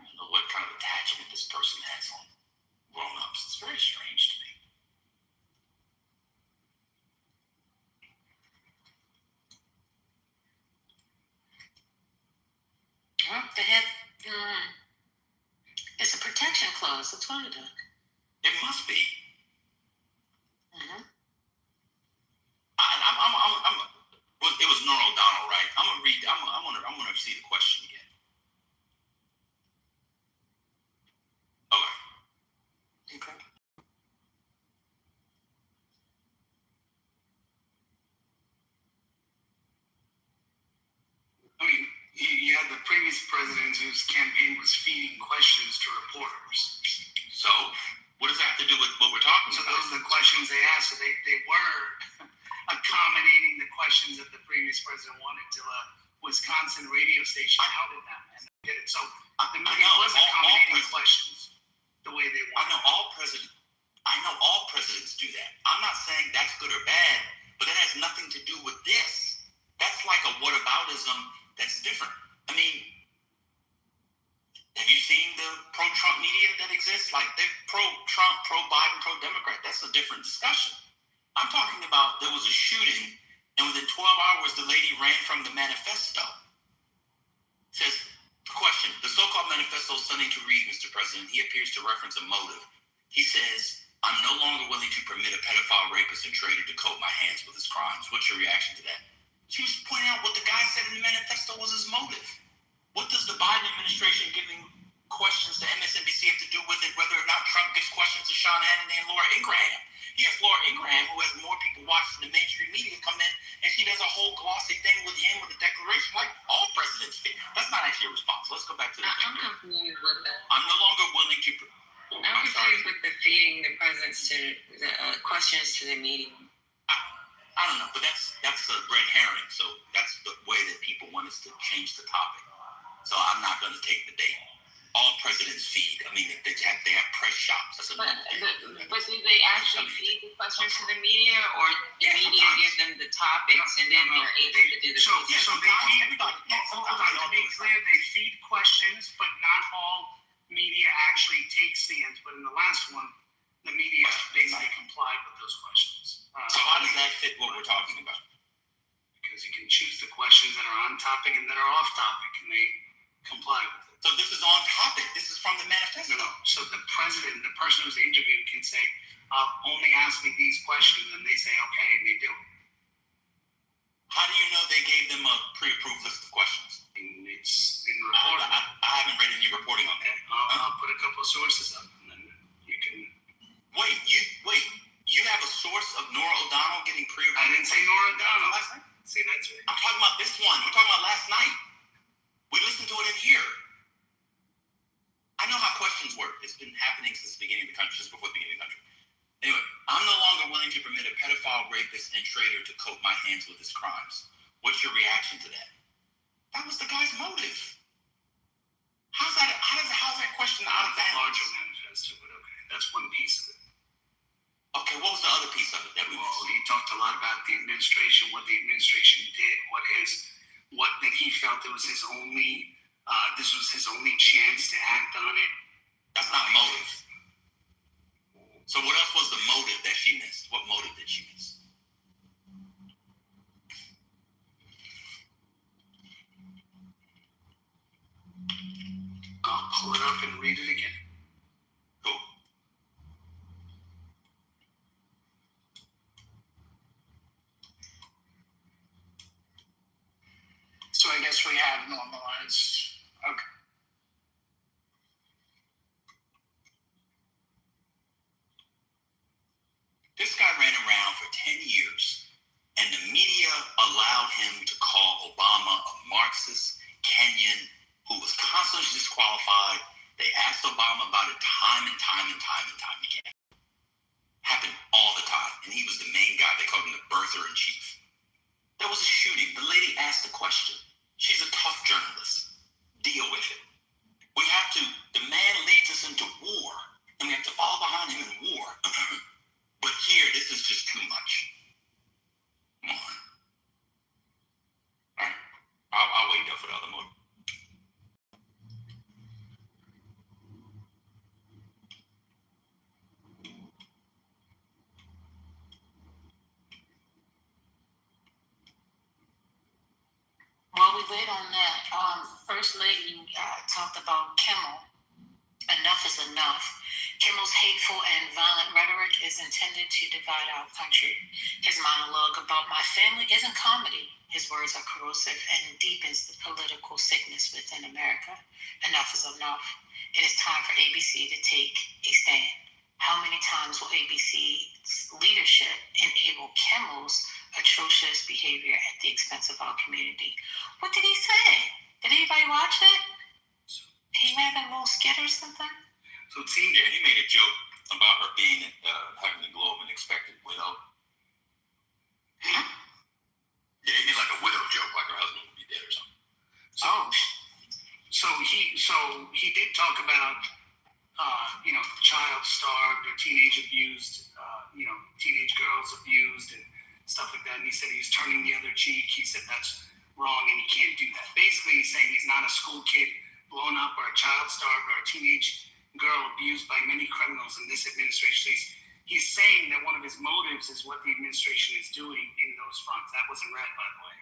don't know what kind of attachment this person has on grown-ups. It's very strange to me. Well, they have, it's a protection clause. That's what it is. It must be. Mm-hmm. It was Norah O'Donnell, right? I'm gonna read. I'm gonna see the question again. Okay. I mean, you had the previous president whose campaign was feeding questions to reporters. So, what does that have to do with what we're talking So about? those are the questions they asked. So they were accommodating the questions that the previous president wanted to a Wisconsin radio station. How did that? And they did it. So the media was accommodating questions the way they wanted. I know all presidents do that. I'm not saying that's good or bad, but it has nothing to do with this. That's like a whataboutism that's different. I mean, have you seen the pro-Trump media that exists? Like, they're pro-Trump, pro-Biden, pro-Democrat. That's a different discussion. I'm talking about there was a shooting, and within 12 hours, the lady ran from the manifesto. It says, question, the so-called manifesto is stunning to read, Mr. President. He appears to reference a motive. He says, I'm no longer willing to permit a pedophile, rapist, and traitor to coat my hands with his crimes. What's your reaction to that? She was pointing out what the guy said in the manifesto was his motive. What does the Biden administration giving questions to MSNBC have to do with it, whether or not Trump gives questions to Sean Hannity and Laura Ingraham? He has Laura Ingraham, who has more people watching the mainstream media, come in, and she does a whole glossy thing with him with a declaration, like all presidents do. That's not actually a response. Let's go back to the I'm confused with that. I'm no longer willing to... I'm confused with the feeding the presidents to the questions to the media. I don't know, but that's a red herring. So that's the way that people want us to change the topic. So I'm not going to take the bait. all presidents feed. I mean, they have press shops. That's but do they actually feed the questions to the media, or the media give them the topics and then they're able to do the So research? they feed, to be clear, they feed questions, but not all media actually takes stands. But in the last one, the media basically complied with those questions. So how does that fit what we're talking about? Because you can choose the questions that are on topic and that are off topic, and they comply with it. So this is on topic. This is from the manifesto. No. So the president, the person who's interviewed, can say, only ask me these questions, and they say, okay, and they do it. How do you know they gave them a pre-approved list of questions? And it's in reporting. I haven't read any reporting on that. I'll put a couple of sources up, and then you can... Wait, you have a source of Nora O'Donnell getting pre-approved? I didn't say Nora O'Donnell. Last night? See, that's right. I'm talking about this one. We're talking about last night. We listened to it in here. I know how questions work. It's been happening since the beginning of the country, just before the beginning of the country. Anyway, I'm no longer willing to permit a pedophile, rapist, and traitor to coat my hands with his crimes. What's your reaction to that? That was the guy's motive. How's that question out of bounds? Larger manifesto, but okay, that's one piece of it. Okay, what was the other piece of it that we Well, he talked a lot about the administration, what the administration did, what that he felt it was his only, this was his only chance to act on it. That's not motive. So what else was the motive that she missed? What motive did she miss? I'll pull it up and read it again. Cool. So I guess we have normalized. Okay. This guy ran around for 10 years, and the media allowed him to call Obama a Marxist, Kenyan, who was constantly disqualified. They asked Obama about it time and time and time and time again. Happened all the time, and he was the main guy. They called him the birther in chief. There was a shooting. The lady asked a question. She's a tough journalist. Deal with it. We have to, the man leads us into war, and we have to follow behind him in war. But here, this is just too much. Come on. All right. I'll wait though for the other motive. While we wait on that, First Lady talked about Kimmel. Enough is enough. Kimmel's hateful and violent rhetoric is intended to divide our country. His monologue about my family isn't comedy. His words are corrosive and deepens the political sickness within America. Enough is enough. It is time for ABC to take a stand. How many times will ABC's leadership enable Kimmel's atrocious behavior at the expense of our community? What did he say? Did anybody watch it? He made a little skit or something? So see, Yeah, he made a joke about her being having the glow of an expected widow. Huh? Yeah, he made like a widow joke, like her husband would be dead or something. So he did talk about child starved or teenage abused, teenage girls abused and stuff like that. And he said he's turning the other cheek. He said that's wrong and he can't do that. Basically, he's saying he's not a school kid blown up or a child starved or a teenage girl abused by many criminals in this administration. So he's saying that one of his motives is what the administration is doing in those fronts. That wasn't read, by the way.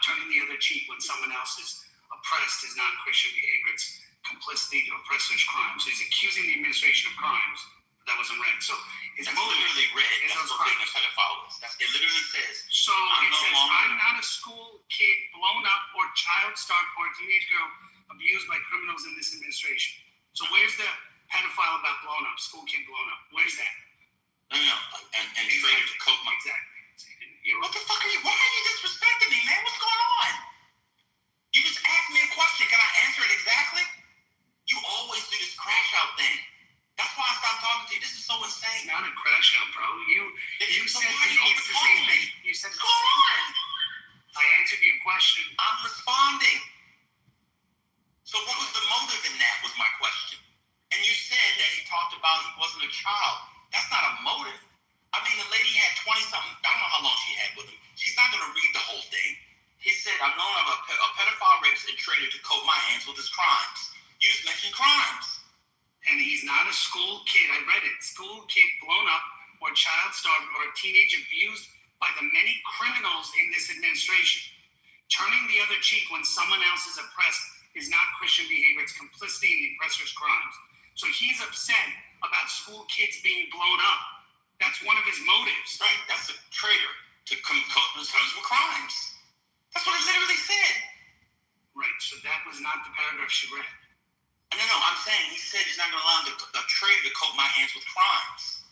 Turning the other cheek when someone else is oppressed is not Christian behavior. It's complicity to oppressors' crimes. So he's accusing the administration of crimes. That wasn't read. So his That's motive literally read. is That's those what being crimes. a pedophile is. It literally says, So I'm it no says, longer- I'm not a school kid blown up or child starved or a teenage girl abused by criminals in this administration. So where's the pedophile about blown up, school kid blown up? Where's that? No, and traded to coat my... Exactly. So you didn't hear What the fuck are you... Why are you disrespecting me, man? What's going on? You just asked me a question. Can I answer it exactly? You always do this crash out thing. That's why I stopped talking to you. This is so It's insane. not a crash out, bro. You So said why are you it's the same thing. You said it's the Go same on. thing. I answered your question. I'm responding. So what was the motive in that was my talked about he wasn't a child. That's not a motive. I mean, the lady had 20-something, I don't know how long she had with him. She's not going to read the whole thing. He said, I'm known of a pedophile, rapist, and traitor to coat my hands with his crimes. You just mentioned crimes. And he's not a school kid. I read it. School kid blown up or child starved or a teenage abused by the many criminals in this administration. Turning the other cheek when someone else is oppressed is not Christian behavior. It's complicity in the oppressor's crimes. So he's upset about school kids being blown up. That's one of his motives. Right, that's a traitor to coat his hands with crimes. That's what it literally said. Right, so that was not the paragraph she read. No, I'm saying he said he's not going to allow the traitor to coat my hands with crimes.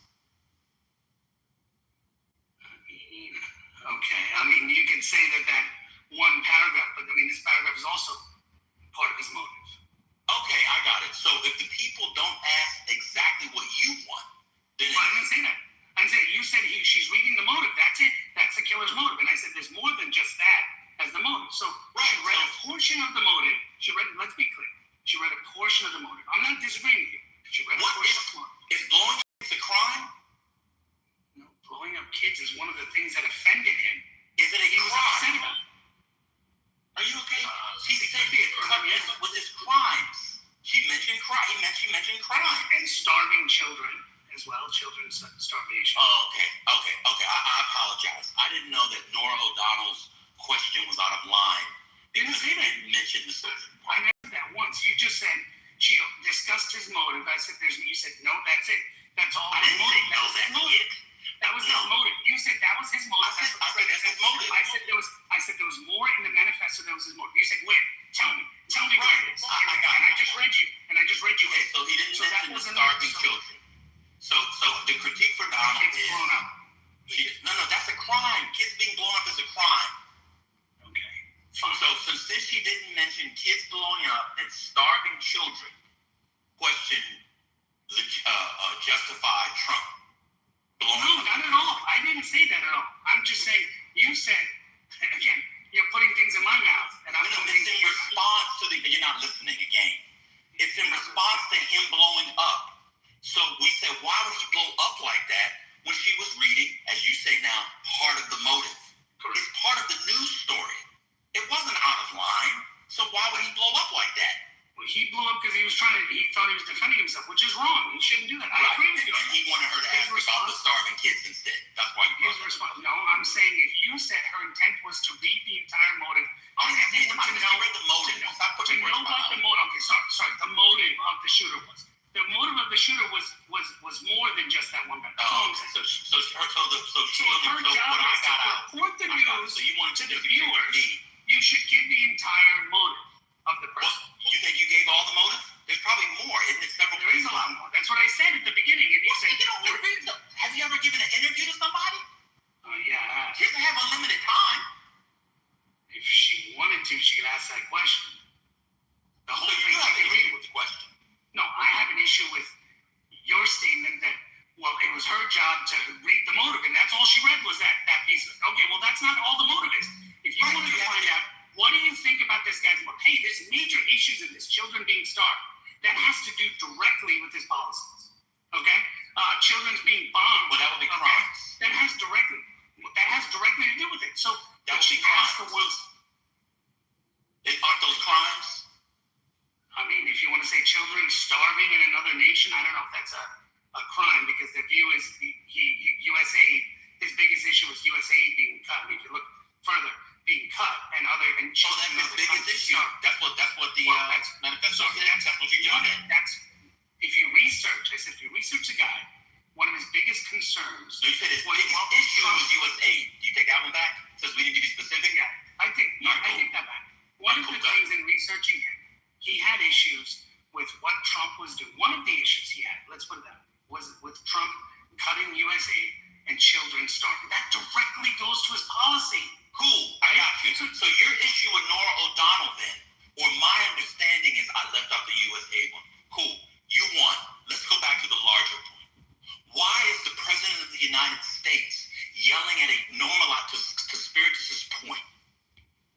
Okay, I mean, you can say that one paragraph, but I mean, this paragraph is also part of his motive. Okay, I got it. So if the people don't ask exactly what you want, then... Well, I didn't say that. I said, you said she's reading the motive. That's it. That's the killer's motive. And I said, there's more than just that as the motive. So she read a portion of the motive. Let's be clear. She read a portion of the motive. I'm not disagreeing with you. She read a portion of the motive. Is blowing up a crime? No, blowing up kids is one of the things that offended him. Is it a He was upset crime? about it. Are you okay? He said he had cut with his crimes. She mentioned crime. She mentioned crime. And starving children as well, children's starvation. Oh, okay. I apologize. I didn't know that Nora O'Donnell's question was out of line. Didn't say that. You mentioned the social. I never said that once. You just said she discussed his motive. I said you said no, that's it. That's all. I didn't say no, that's it. That was his motive. You said that was his motive. I said that's his motive. I said there was more in the manifesto. That was his motive. You said where? Tell me where it is. I got it. I just read you. Okay, so he didn't mention the starving children. So the critique for Donald kids is blown up. No, that's a crime. Kids being blown up is a crime. Okay, fine. So since she didn't mention kids blowing up and starving children, question justify Trump blowing No, up. not at all. I didn't say that at all. I'm just saying you said again. You're putting things in my mouth, and I'm putting things in response to you're not listening again. It's in response to him blowing up. So we said, why would he blow up like that when she was reading, as you say now, part of the motive? Correct. It's part of the news story. It wasn't out of line. So why would he blow up like that? Well, he blew up because he thought he was defending himself, which is wrong. He shouldn't do that. I agree with you. And he wanted her to ask about the starving kids instead. That's why you His response. No, I'm saying if you said her intent was to read the entire motive, I read the motive. To know what the motive. Okay, sorry. The motive of the shooter was. The motive of the shooter was more than just that one guy. Oh, so her job is to report the news to the viewers. You should give the entire motive of the person. You think you gave all the motive? There's probably more, isn't it? There is a lot more. That's what I said at the beginning. And you said, have you ever given an interview to somebody? Oh, yeah. She doesn't have unlimited time. If she wanted to, she could ask that question. The whole thing. You have to agree with the question. No, I have an issue with your statement that, well, it was her job to read the motive, and that's all she read was that piece of it. Okay, well, that's not all the motive is. If you wanted to find out, what do you think about this guy's motive? Hey, there's major issues in this, children being starved. That has to do directly with his policies. Okay? Children's being bombed. Well, that would be crimes. That has directly to do with it. So that would she be asked for crimes. ones. Aren't those crimes? I mean, if you want to say children starving in another nation, I don't know if that's a crime because the view is USAID. His biggest issue was USAID being cut. If you look further, being cut and children. That's his biggest issue. That's what the manifesto said. That's what you did. That's if you research. I said if you research a guy, one of his biggest concerns. So you said his biggest issue was USAID. Do you take that one back? Since we need to be specific. Yeah, I take that back. One of the things in researching him, he had issues with what Trump was doing. One of the issues he had, let's put it that way, was with Trump cutting USAID and children starving. That directly goes to his policy. Cool, I got you. So your issue with Nora O'Donnell then, or my understanding is I left out the USAID one. Cool, you won. Let's go back to the larger point. Why is the President of the United States yelling at a to Spiritus's point?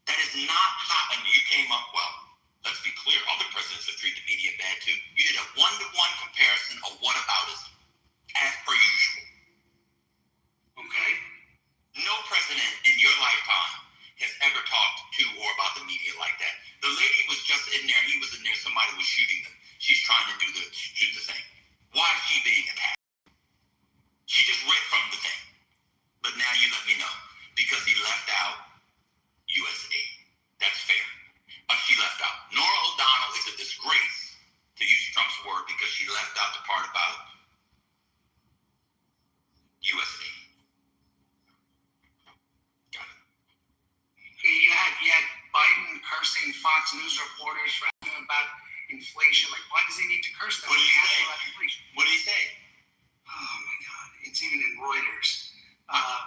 That is not how, and you came up well. Let's be clear, other presidents have treated the media bad too. You did a one-to-one comparison of what about reporters for asking about inflation. Like, why does he need to curse them? What did he say? About inflation? What did he say? Oh my God! It's even in Reuters.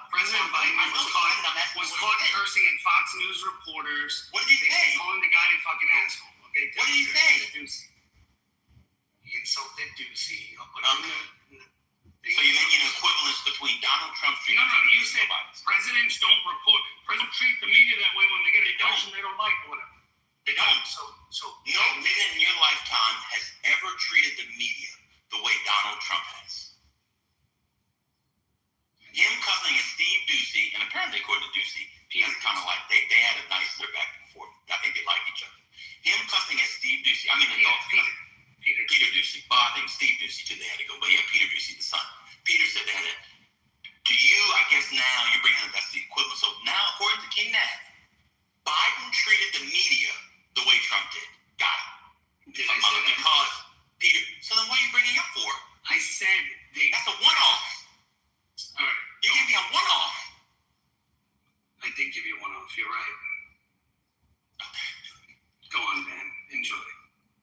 President Biden was caught cursing at Fox News reporters. What did he say? Calling the guy a fucking asshole. Okay. What did he say? He insulted Ducey. So you're making an equivalence between Donald Trump treating No, you said presidents don't report. Presidents treat the media that way when they get a question they don't like or whatever. They don't. So no man in your lifetime has ever treated the media the way Donald Trump has. Him cussing at Steve Ducey, and apparently according to Ducey, that's kind of like they had a nice little back and forth. I think they like each other. Him cussing at Steve Ducey, I mean Peter Ducey. Well, I think Steve Ducey too. They had to go, but yeah, Peter Ducey, the son. Peter said they had it. To you, I guess now you're bringing up that's the equivalent. So now, according to King Nat, Biden treated the media the way Trump did. Got it. Because Peter. So then, what are you bringing up for? I said that's a one-off. All right. You gave me a one-off. I did give you a one-off. You're right. Go on, man. Enjoy.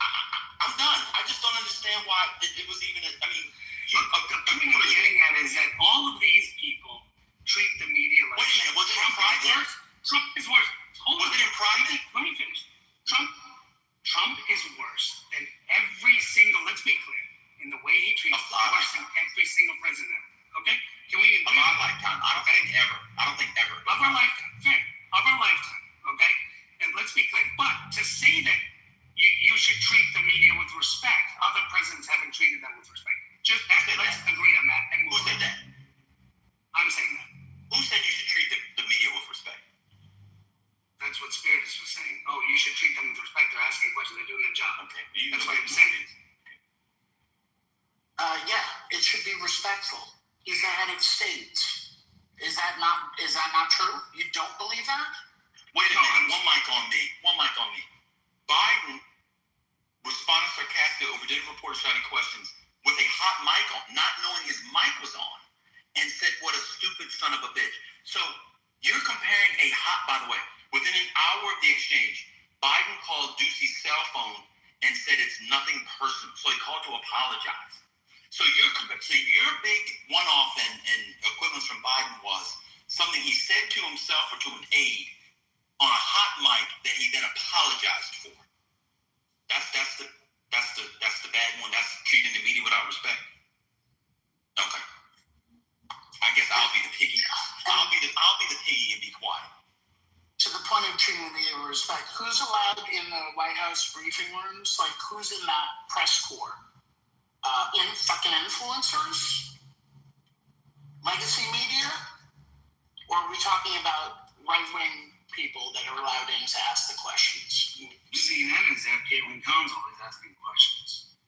I'm done. I just don't understand why it was even. The point I'm getting at is that all of these people treat the media like. Wait a minute. Was it in private? Trump is worse. Was it in private? Let me finish. Trump is worse than every single. Let's be clear. In the way he treats worse than every single president ever. Okay? Can we agree? Of our lifetime. I don't think ever. Of our lifetime. Fair. Of our lifetime. Okay? And let's be clear. But to say that you should treat the media with respect, other presidents haven't treated them with respect. Let's agree on that. And who said that? I'm saying that. Who said you should treat the media with respect? That's what Spiritus was saying. Oh, you should treat them with respect. They're asking questions. They're doing their job. Okay. That's what I'm saying. Yeah, it should be respectful. He's the head of state. Is that not true? You don't believe that? Wait a minute. One mic on me. Biden responded sarcastically over dinner reporters shouting questions with a hot mic on, not knowing his mic was on, and said, "What a stupid son of a bitch." So you're comparing by the way, within an hour of the exchange, Biden called Ducey's cell phone and said it's nothing personal. So he called to apologize. So your big one-off and equivalence from Biden was something he said to himself or to an aide on a hot mic that he then apologized for. That's the bad one. That's treating the media without respect. Okay. I guess I'll be the piggy. I'll be the piggy and be quiet. To the point of treating the media with respect, who's allowed in the White House briefing rooms? Like, who's in that press corps? Fucking influencers? Legacy media? Or are we talking about right-wing people that are allowed in to ask the questions? CNN is there. Caitlin Collins always asking questions.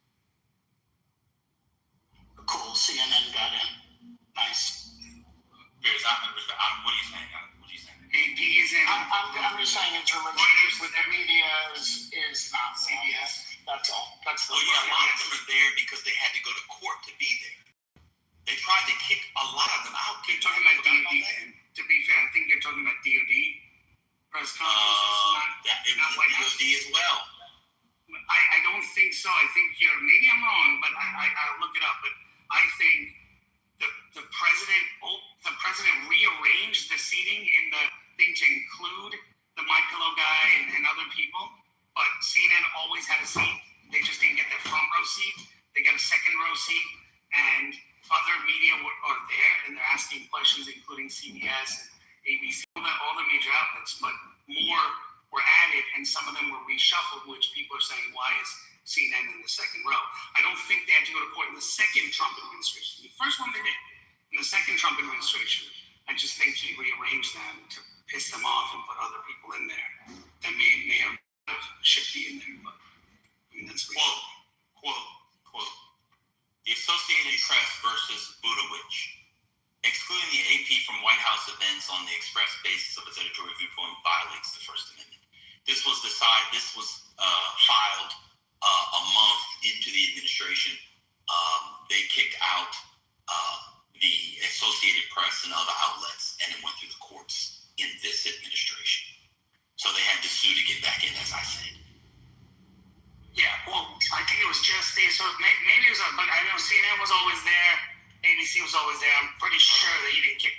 Cool. CNN got in. Nice. What are you saying? AP is in. I'm just saying its relationship with the media is not CBS. That's all. That's the. Well, yeah, a lot of them are there because they had to go to court to be there. They tried to kick a lot of them out. You're talking about DOD. To be fair, I think you're talking about DOD press conferences, not White House. DOD as well. I don't think so. I think maybe I'm wrong, but I'll look it up. But I think the president rearranged the seating in the thing to include the Mike Pillow guy and other people. But CNN always had a seat. They just didn't get their front row seat. They got a second row seat, and other media are there, and they're asking questions, including CBS and ABC, all the major outlets. But more were added, and some of them were reshuffled, which people are saying, why is CNN in the second row? I don't think they had to go to court in the second Trump administration. The first one they did. In the second Trump administration, I just think he rearranged them to piss them off and put other people in there that may have should be in there. But I mean, that's quote. The Associated Press versus Budowich. Excluding the AP from White House events on the express basis of its editorial viewpoint violates the First Amendment. This was filed a month into the administration. They kicked out the Associated Press and other outlets, and it went through the courts in this administration. So they had to sue to get back in, as I said. see. So maybe it was, but I know CNN was always there. ABC was always there. I'm pretty sure that he didn't kick